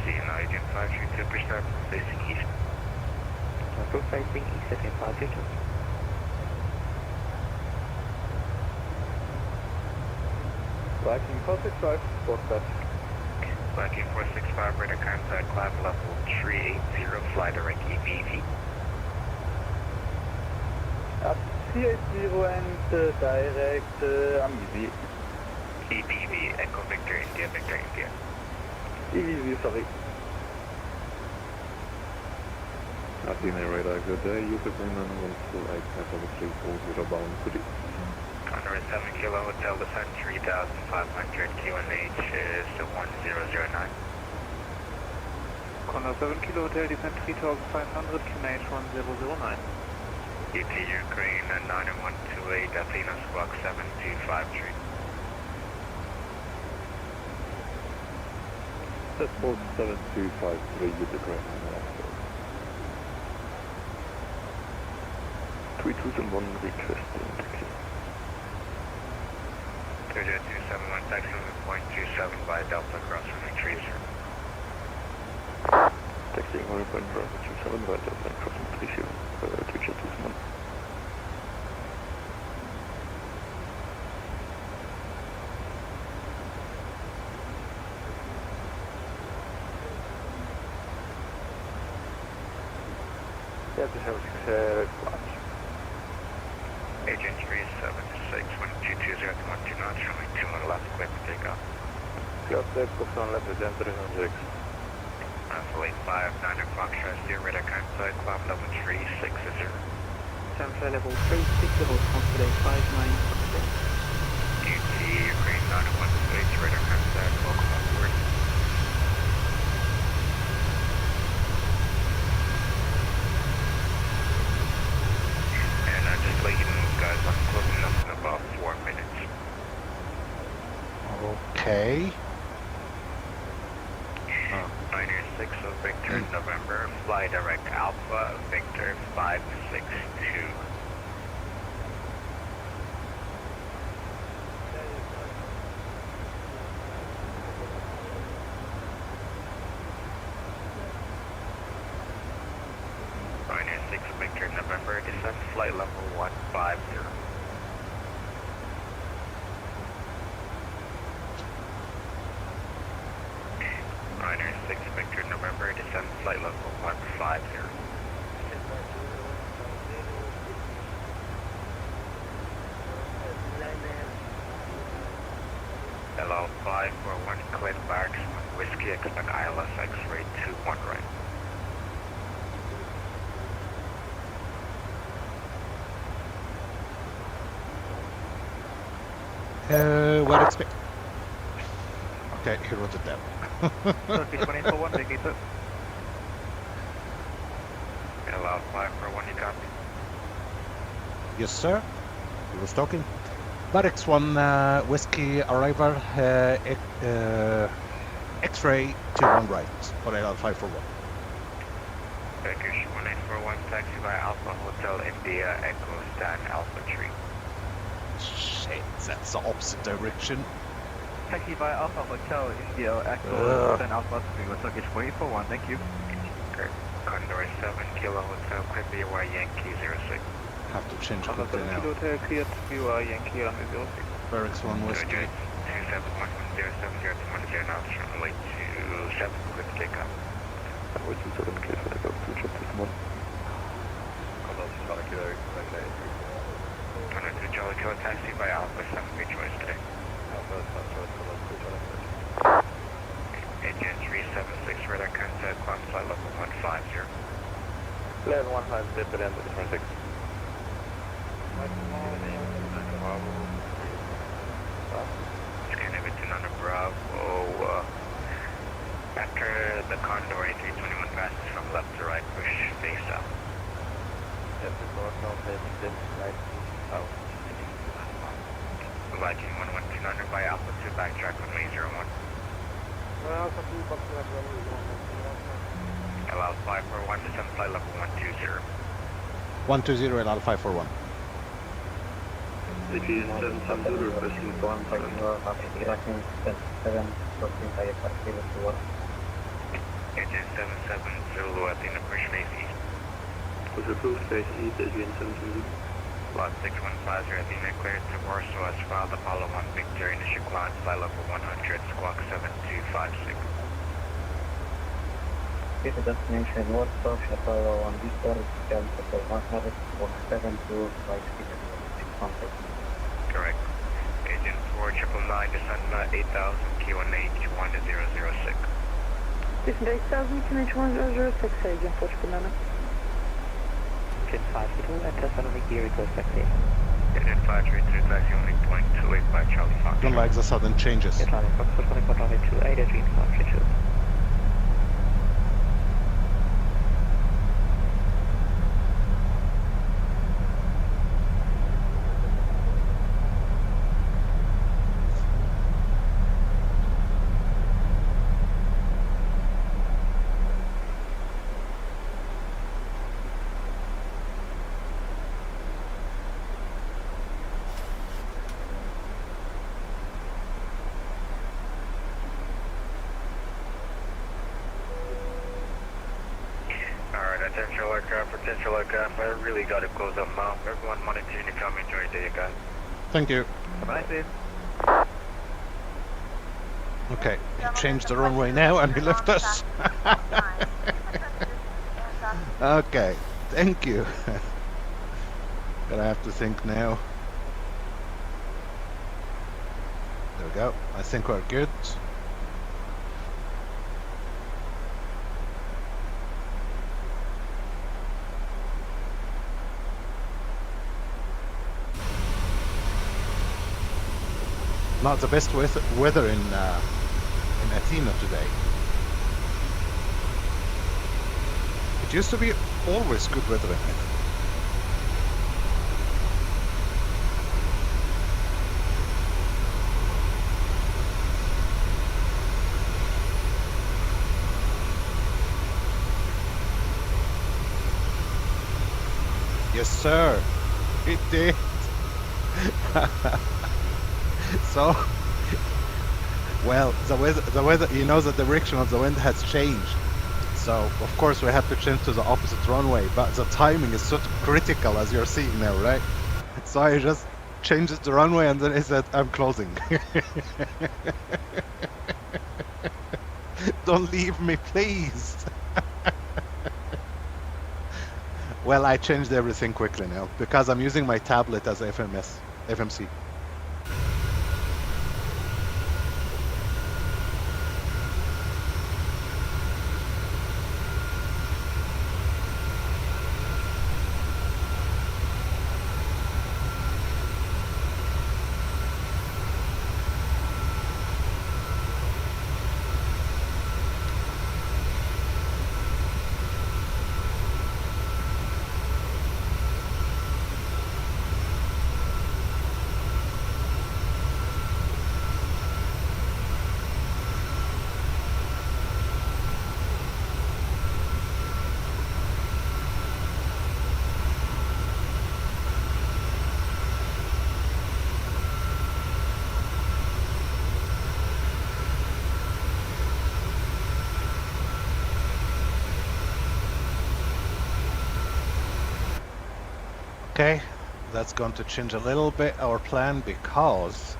taxi and Agent 532 push start facing east. Approach facing east, FM 532. Viking 465, sport that. Viking 465, radar contact, climb level 380, fly direct EBV. Up 380 and direct AMD. EBV, Echo Victor India, Victor India. EVV, sorry. Athena radar, good day. Use the green on 128, bound to the Condor 7 Kilo Hotel, descent 3,500, QNH is 1009. Condor 7 Kilo Hotel, descent 3,500, QNH 1009. ET Ukraine 9128, Athena Squawk 7253. That's both 7253 with the green on 3271 requesting taxi. 271 taxi moving 0.27 by Delta cross runway 30. Taxiing on point 27 by Delta crossing 30, 271. Delta 76, watch. Agent 376, 1220 to 12 knots, runway 21 left, clear for takeoff. Clear step, Coxon left, descent 306. Alpha 859 Foxtrot, zero radar contact, climb level 360. Temperature level 360, transport 5946. UT Ukraine 9128, radar contact, welcome on board. And just let you know, guys, I'm closing up in about 4 minutes. Okay. Pioneer 6 of Victor, November, fly direct Alpha, Victor 562. Pioneer 6 Victor, November, descent flight level 150. Pioneer 6 Victor, November, descent flight level 150. ELAL 541, clear VARIX, Whiskey, expect ILS X-ray 21 right. What expect? Okay, he wrote it down. Turkish 181, vacate it. ELAL 541, you copy? Yes, sir. He was talking. VARIX 1 Whiskey arrival, X-ray to 1 right for ELAL 541. Turkish 1841, taxi by Alpha Hotel India, Echo Stan Alpha Tree. Shit, that's the opposite direction. Taxi by Alpha Hotel, India, Echo, then Alpha 3 with Turkish 441, thank you. Condor 7 Kilo Hotel, clear BY Yankee 06. Have to change Alpha quickly 7 now. Kilo Hotel, cleared BY Yankee, runway 06. VARIX 1 Whiskey. 2711070 knots, runway 27, clear for takeoff. Runway 27, clear for takeoff, 2 1. Condor 2 Charlie Kilo, taxi by Alpha 7 good choice today. Agent 376, radar contact, climb flight level 150. Level 150, but end with the 26. Scan everything under Bravo. After the Condor A321 passes from left to right, push face south. Viking 1129 by Alpha 2, backtrack runway 01. ELAL 541, descent flight level 120. 120 ELAL 541. It is 7 requesting Agent 77 Zulu Athena, push face east. Was approved face east, Adrian 7 Lot 6150 Athena, cleared to Warsaw as filed Apollo 1 Victor, initial climb, flight level 100, squawk 7256. This is destination Warsaw, Apollo 1 Victor, Delta 100, squawk 7256. Correct. Agent 4999, descend 8000, Q1H 1006. Descend 8000, QNH 1006, Agent 499. Agent 532, enter Solomon gear, request taxi. Agent 532, taxi only 0.28 by Charlie Fox. Don't like the sudden changes. Get running, Fox 24 runway 28, Adrian 532. Potential aircraft, I really gotta close up now. Everyone monitoring the come, enjoy your day, guys. Thank you. Have a nice day. Okay, he changed the runway now and he left us. Okay, thank you. Gonna have to think now. There we go. I think we're good. Not the best weather in Athena today. It used to be always good weather in Athena. Yes, sir. It did. So, well, the weather, you know, the direction of the wind has changed. So, of course, we have to change to the opposite runway, but the timing is so critical, as you're seeing now, right? So I just changed the runway and then I said, I'm closing. Don't leave me, please. Well, I changed everything quickly now, because I'm using my tablet as FMC. Okay, that's going to change a little bit our plan because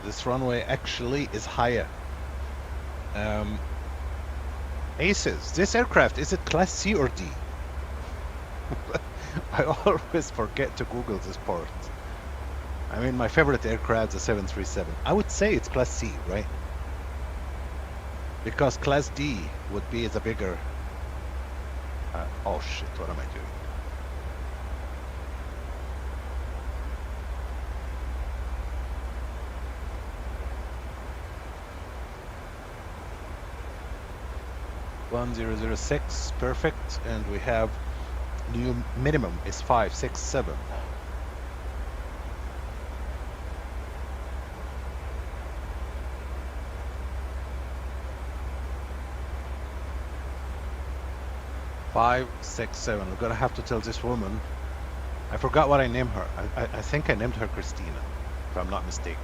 this runway actually is higher. ASUS, this aircraft, is it class C or D? I always forget to Google this part. I mean, my favorite aircraft is the 737. I would say it's class C, right? Because class D would be the bigger... oh shit, what am I doing? (1006), perfect, and we have new minimum is 567. We're gonna have to tell this woman. I forgot what I named her. I think I named her Christina, if I'm not mistaken.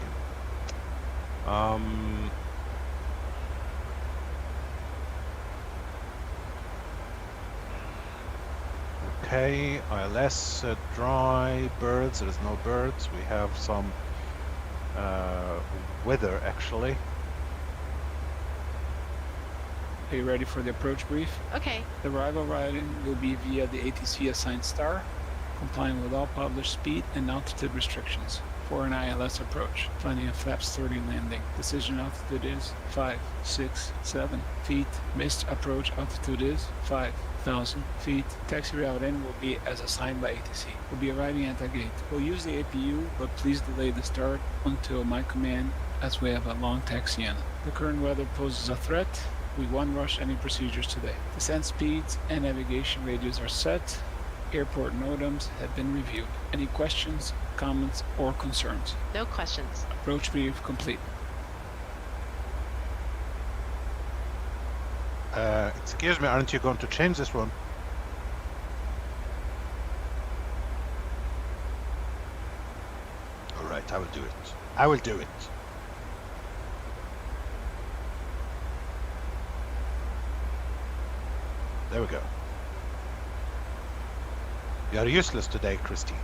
Okay, ILS, dry, birds, there's no birds. We have some weather actually. Are you ready for the approach brief? Okay. The arrival routing will be via the ATC assigned star, complying with all published speed and altitude restrictions. For an ILS approach, finding a flaps 30 landing. Decision altitude is 5, 6, 7 feet. Missed approach altitude is 5,000 feet. Taxi route in will be as assigned by ATC. We'll be arriving at the gate. We'll use the APU, but please delay the start until my command as we have a long taxi in. The current weather poses a threat. We won't rush any procedures today. Descent speeds and navigation radios are set. Airport NOTAMs have been reviewed. Any questions, comments, or concerns? No questions. Approach brief complete. Excuse me, aren't you going to change this one? Alright, I will do it. I will do it. There we go. You are useless today, Christy.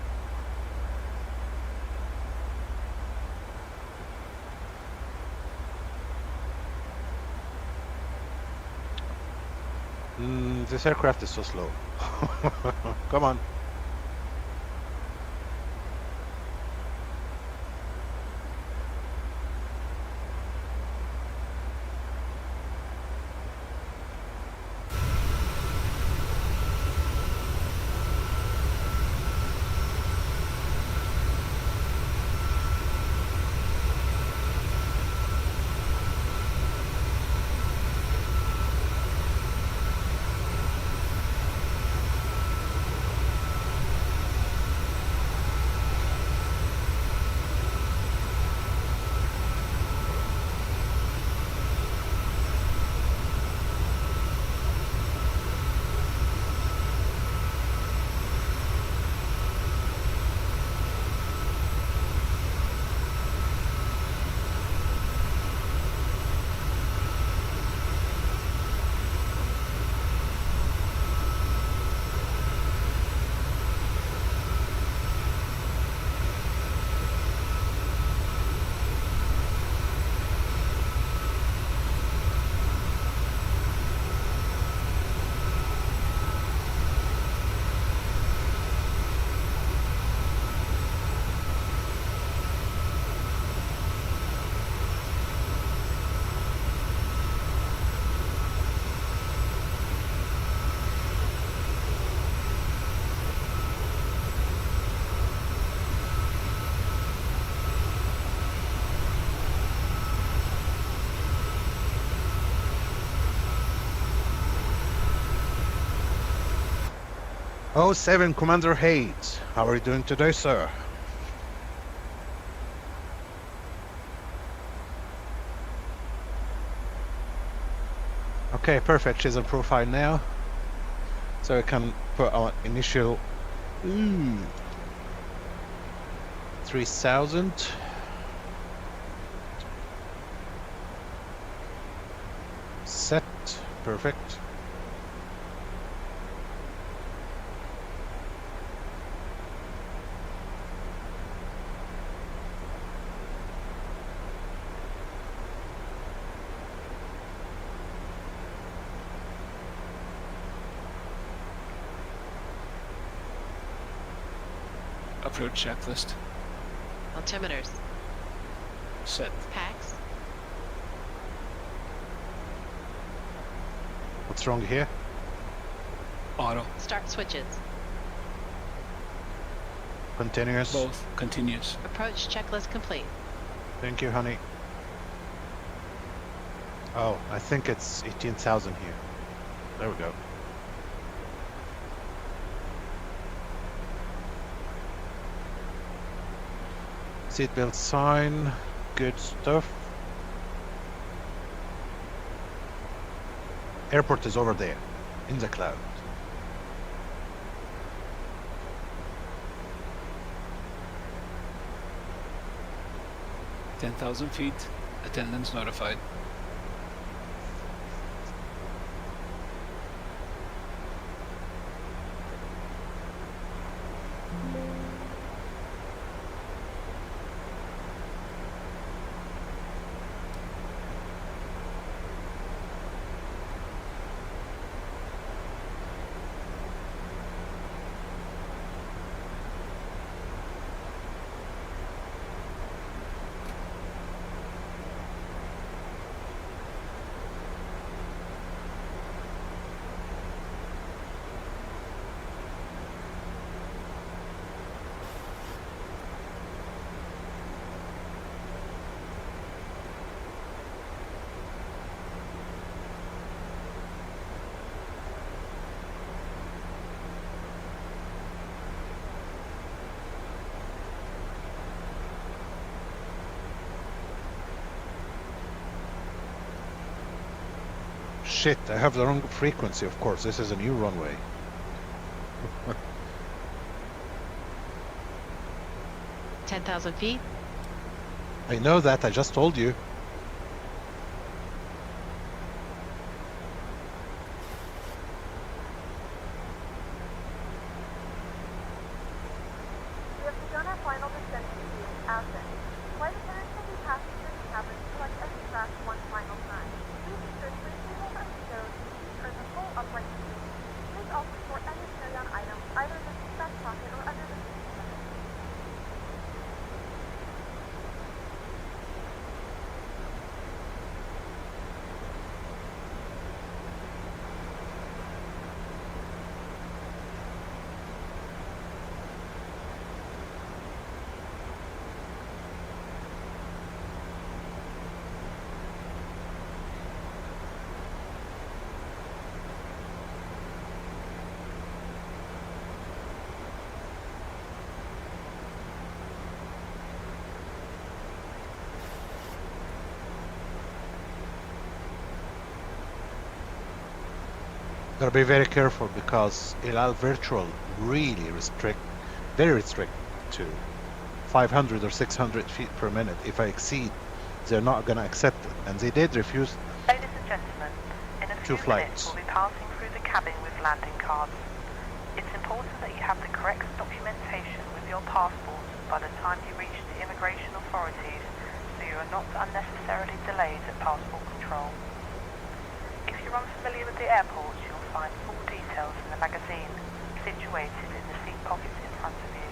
This aircraft is so slow. Come on. Oh, 07 Commander Hayes, how are you doing today, sir? Okay, perfect. She's on profile now, so we can put our initial 3000. Set, perfect. Approach checklist. Altimeters. Set. PACX. What's wrong here? Auto. Start switches. Continuous. Both. Continuous. Approach checklist complete. Thank you, honey. Oh, I think it's 18,000 here. There we go. Seatbelt sign, good stuff. Airport is over there, in the cloud. $10,000 feet. Attendants notified. shit, I have the wrong frequency, of course. This is a new runway. 10,000 feet. I know that, I just told you. We have begun our final descent to Athens. Flight attendants will be passing through the cabin to collect any crash one final time. Please ensure the receiver and stowed seats are in the full upright position. Please also store any carry-on items either in the seat back pocket or under the seat cover. Gotta be very careful because ELAL Virtual really very restrict to 500 or 600 feet per minute. If I exceed, they're not gonna accept it. And they did refuse Ladies and gentlemen, in a few 2 minutes flights. we'll be passing through the cabin with landing cards. It's important that you have the correct documentation with your passport by the time you reach the immigration authorities, so you are not unnecessarily delayed at passport control. If you're unfamiliar with the airport, you'll find full details in the magazine, situated in the seat pockets in front of you.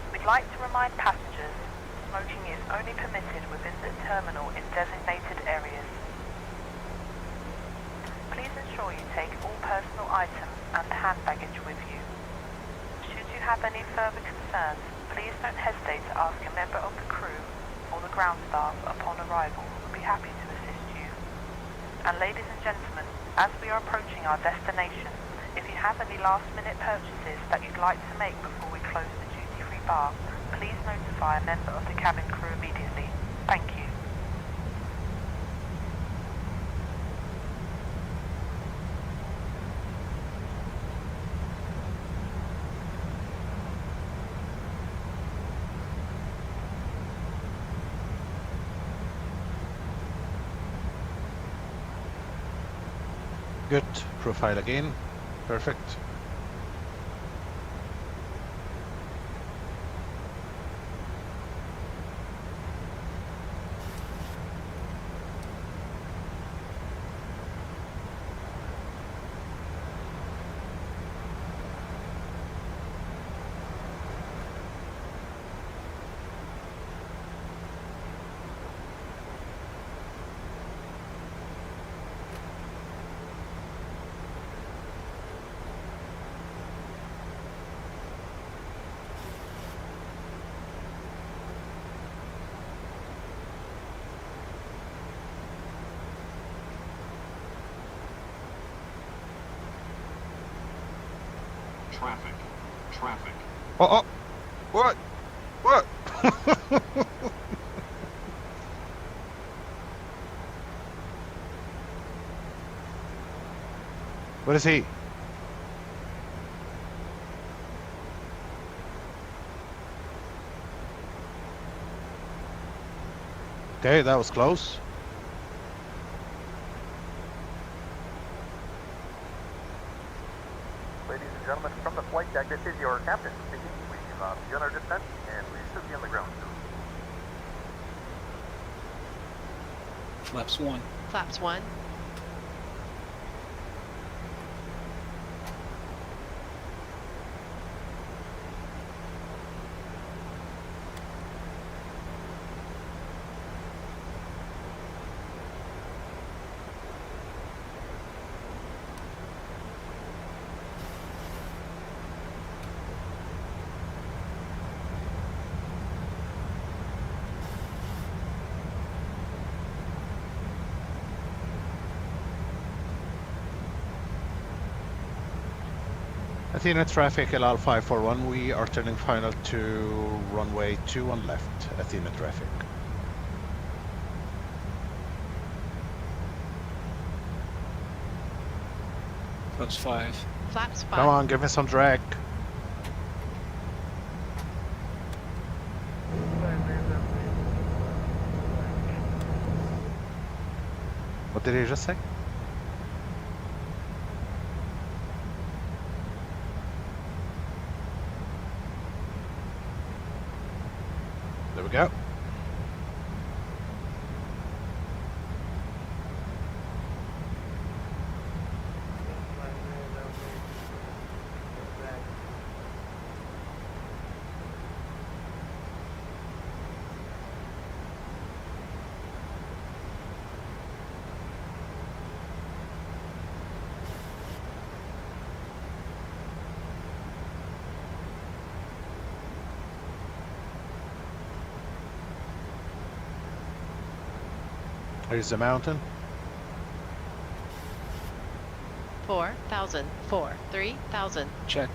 We'd like to remind passengers, smoking is only permitted within the terminal in designated areas. Please ensure you take all personal items and hand baggage with you. Should you have any further concerns, please don't hesitate to ask a member of the crew or the ground staff upon arrival, who will be happy to assist you. And ladies and gentlemen, as we are approaching our destination, if you have any last-minute purchases that you'd like to make before we close the duty-free bar, please notify a member of the cabin crew immediately. Thank you. Good. Profile again. Perfect. Traffic. Oh, what? What? What is he? Okay, that was close. Ladies and gentlemen, from the flight deck, this is your captain speaking. We've begun our descent, and we should be on the ground soon. Flaps 1. Flaps 1. Athena traffic, ELAL 541, we are turning final to runway 21 left, Athena traffic. Flaps 5. Flaps 5. Come on, give me some drag. What did he just say? There we go. Here's the mountain. 4,000. 3,000. Check.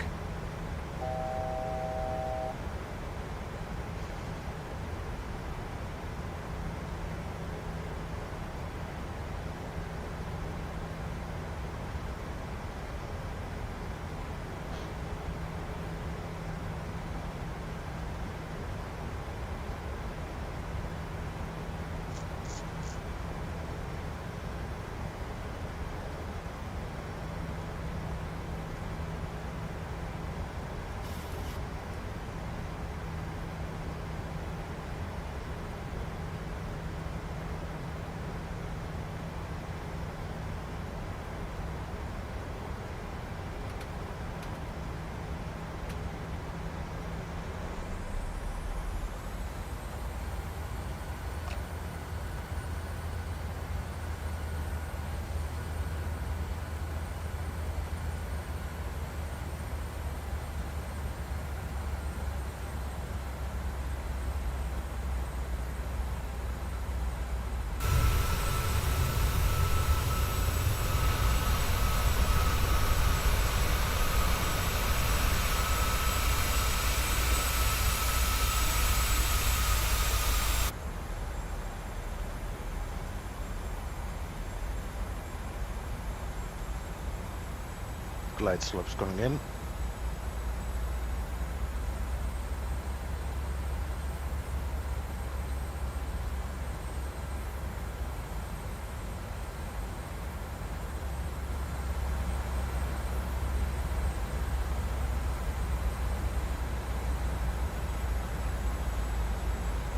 Glide slopes coming in.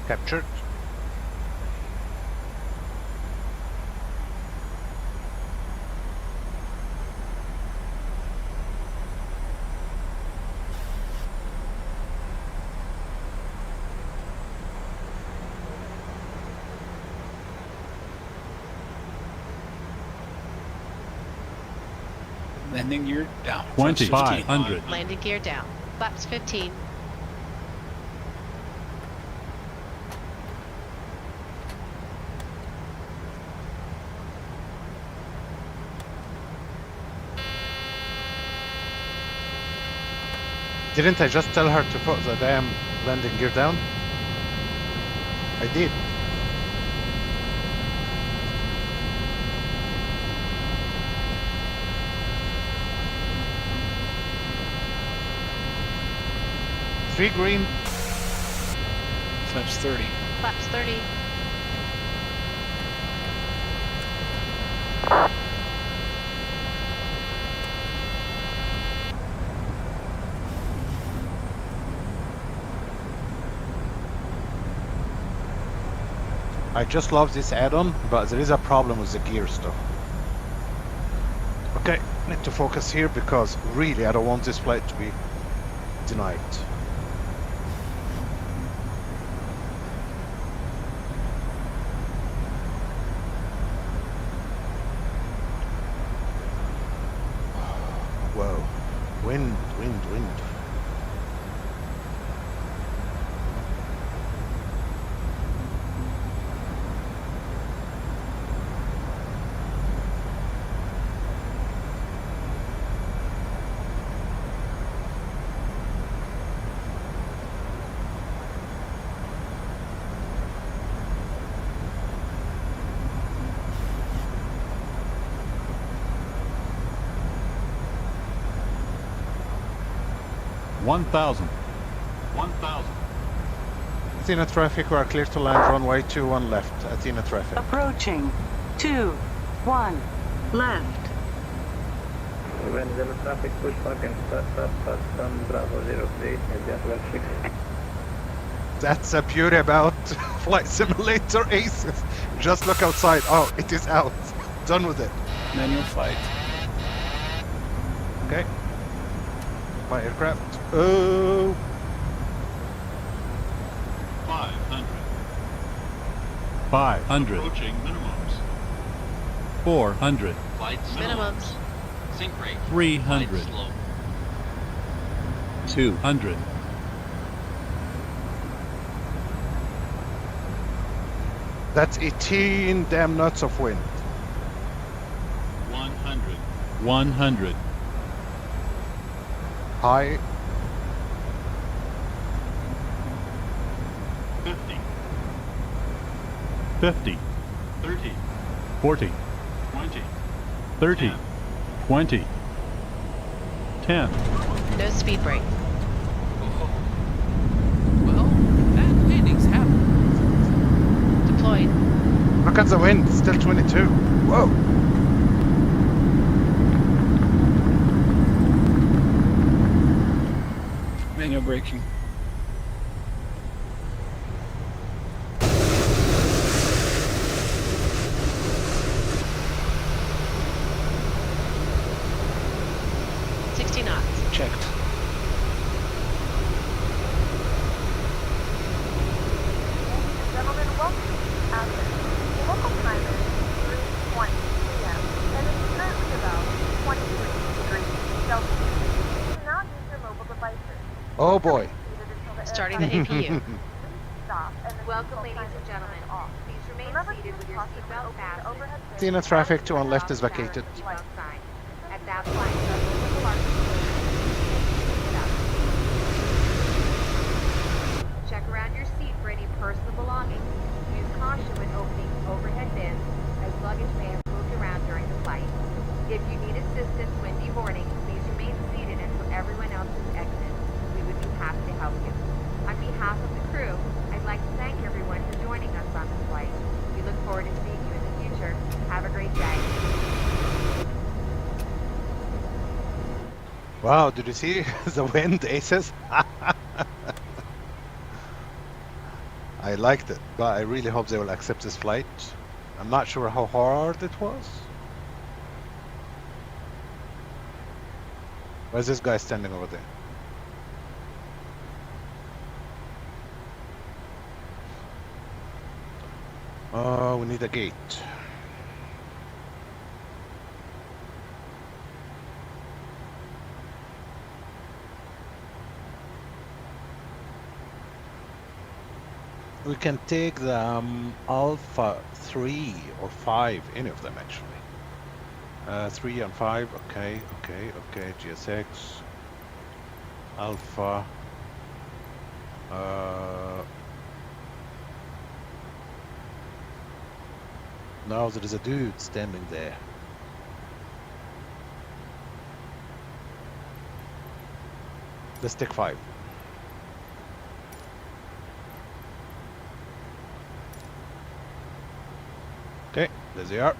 Captured. Landing gear down. 2,500. Landing gear down. Flaps 15. Didn't I just tell her to put the damn landing gear down? I did. Three green. Flaps 30. Flaps 30. I just love this add-on, but there is a problem with the gear stuff. Okay, need to focus here because really I don't want this flight to be denied. Whoa, wind. 1,000. 1,000. Athena traffic, we are clear to land runway 21 left. Athena traffic. Approaching. 21 left. Venezuela traffic pushback and start on Bravo 03 at the flight 6. That's the beauty about Flight Simulator Aces. Just look outside. Oh, it is out. Done with it. Manual flight. Okay. My aircraft. Oh. 500. 500. Approaching minimums. 400. Flight Minimums. Sync rate. 300. Flight slow. 200. That's 18 damn knots of wind. 100. 100. High. 50. 50. 30. 40. 20. 30. 10. 20. 10. No speed break. Well, bad landings happen. Deployed. Look at the wind. Still 22. Whoa. Manual braking. Checked. Gentlemen, welcome to Athens. The local time is 3:20 p.m. and it is currently about 23 degrees Celsius. Do not use your mobile devices. Oh boy. Starting the APU. Welcome, ladies and gentlemen. Please remain seated with your seatbelt fastened. Athena traffic to on left is vacated. Seatbelt sign. At that point, the large check around your seat for any personal belongings. Use caution when opening overhead bins, as luggage may have moved around during the flight. If you need assistance when deboarding, please remain seated until everyone else has exited. We would be happy to help you. On behalf of the crew, I'd like to thank everyone for joining us on this flight. We look forward to seeing you in the future. Have a great day. Wow, did you see the wind, Aces? I liked it, but I really hope they will accept this flight. I'm not sure how hard it was. Where's this guy standing over there? Oh, we need a gate. We can take the Alpha 3 or 5, any of them actually. 3 and 5, okay, GSX, Alpha, now there is a dude standing there. Let's take 5. Okay, there they are.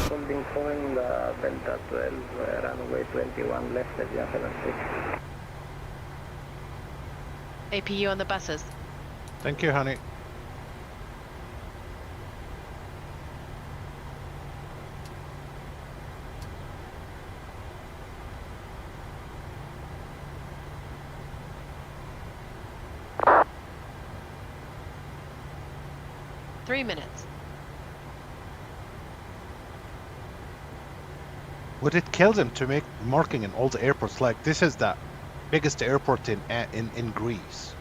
Holding following the Delta 12, runway 21 left at the 76. APU on the buses. Thank you, honey. 3 minutes. Would it kill them to make marking in all the airports? Like, this is the biggest airport in Greece.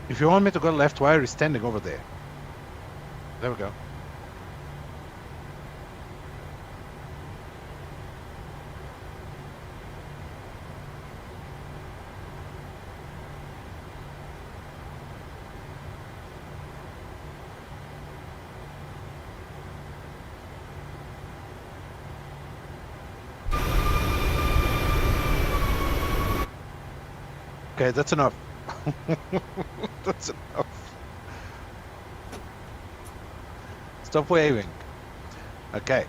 If you want me to go left, why are you standing over there? There we go. Okay, that's enough. That's enough. Stop waving. Okay.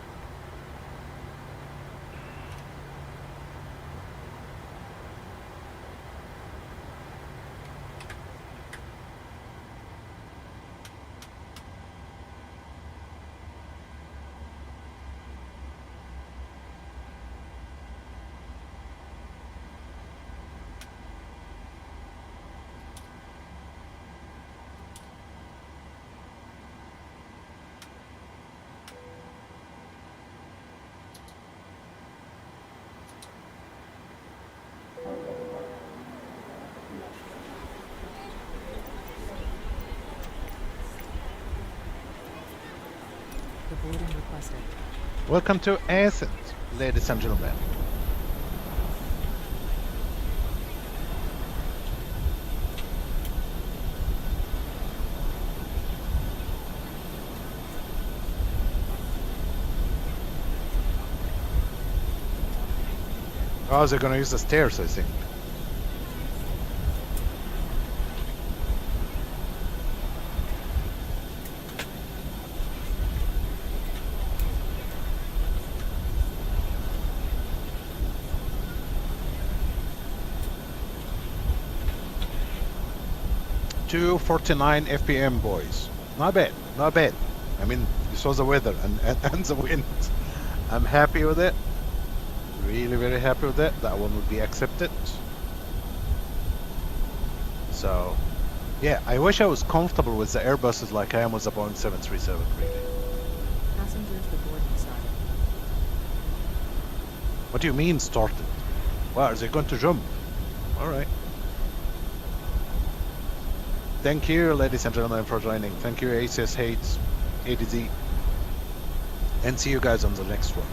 Boarding requested. Welcome to Athens, ladies and gentlemen. Oh, they're gonna use the stairs, I think. .249 FPM, boys. Not bad, not bad. I mean, you saw the weather and the wind. I'm happy with it. Really very happy with it. That one would be accepted. So yeah, I wish I was comfortable with the Airbuses like I am with the Boeing 737 really. Passengers, the boarding started. What do you mean started? Well, are they going to jump? Alright. Thank you, ladies and gentlemen, for joining. Thank you, ASUS Hates, ADZ. And see you guys on the next one.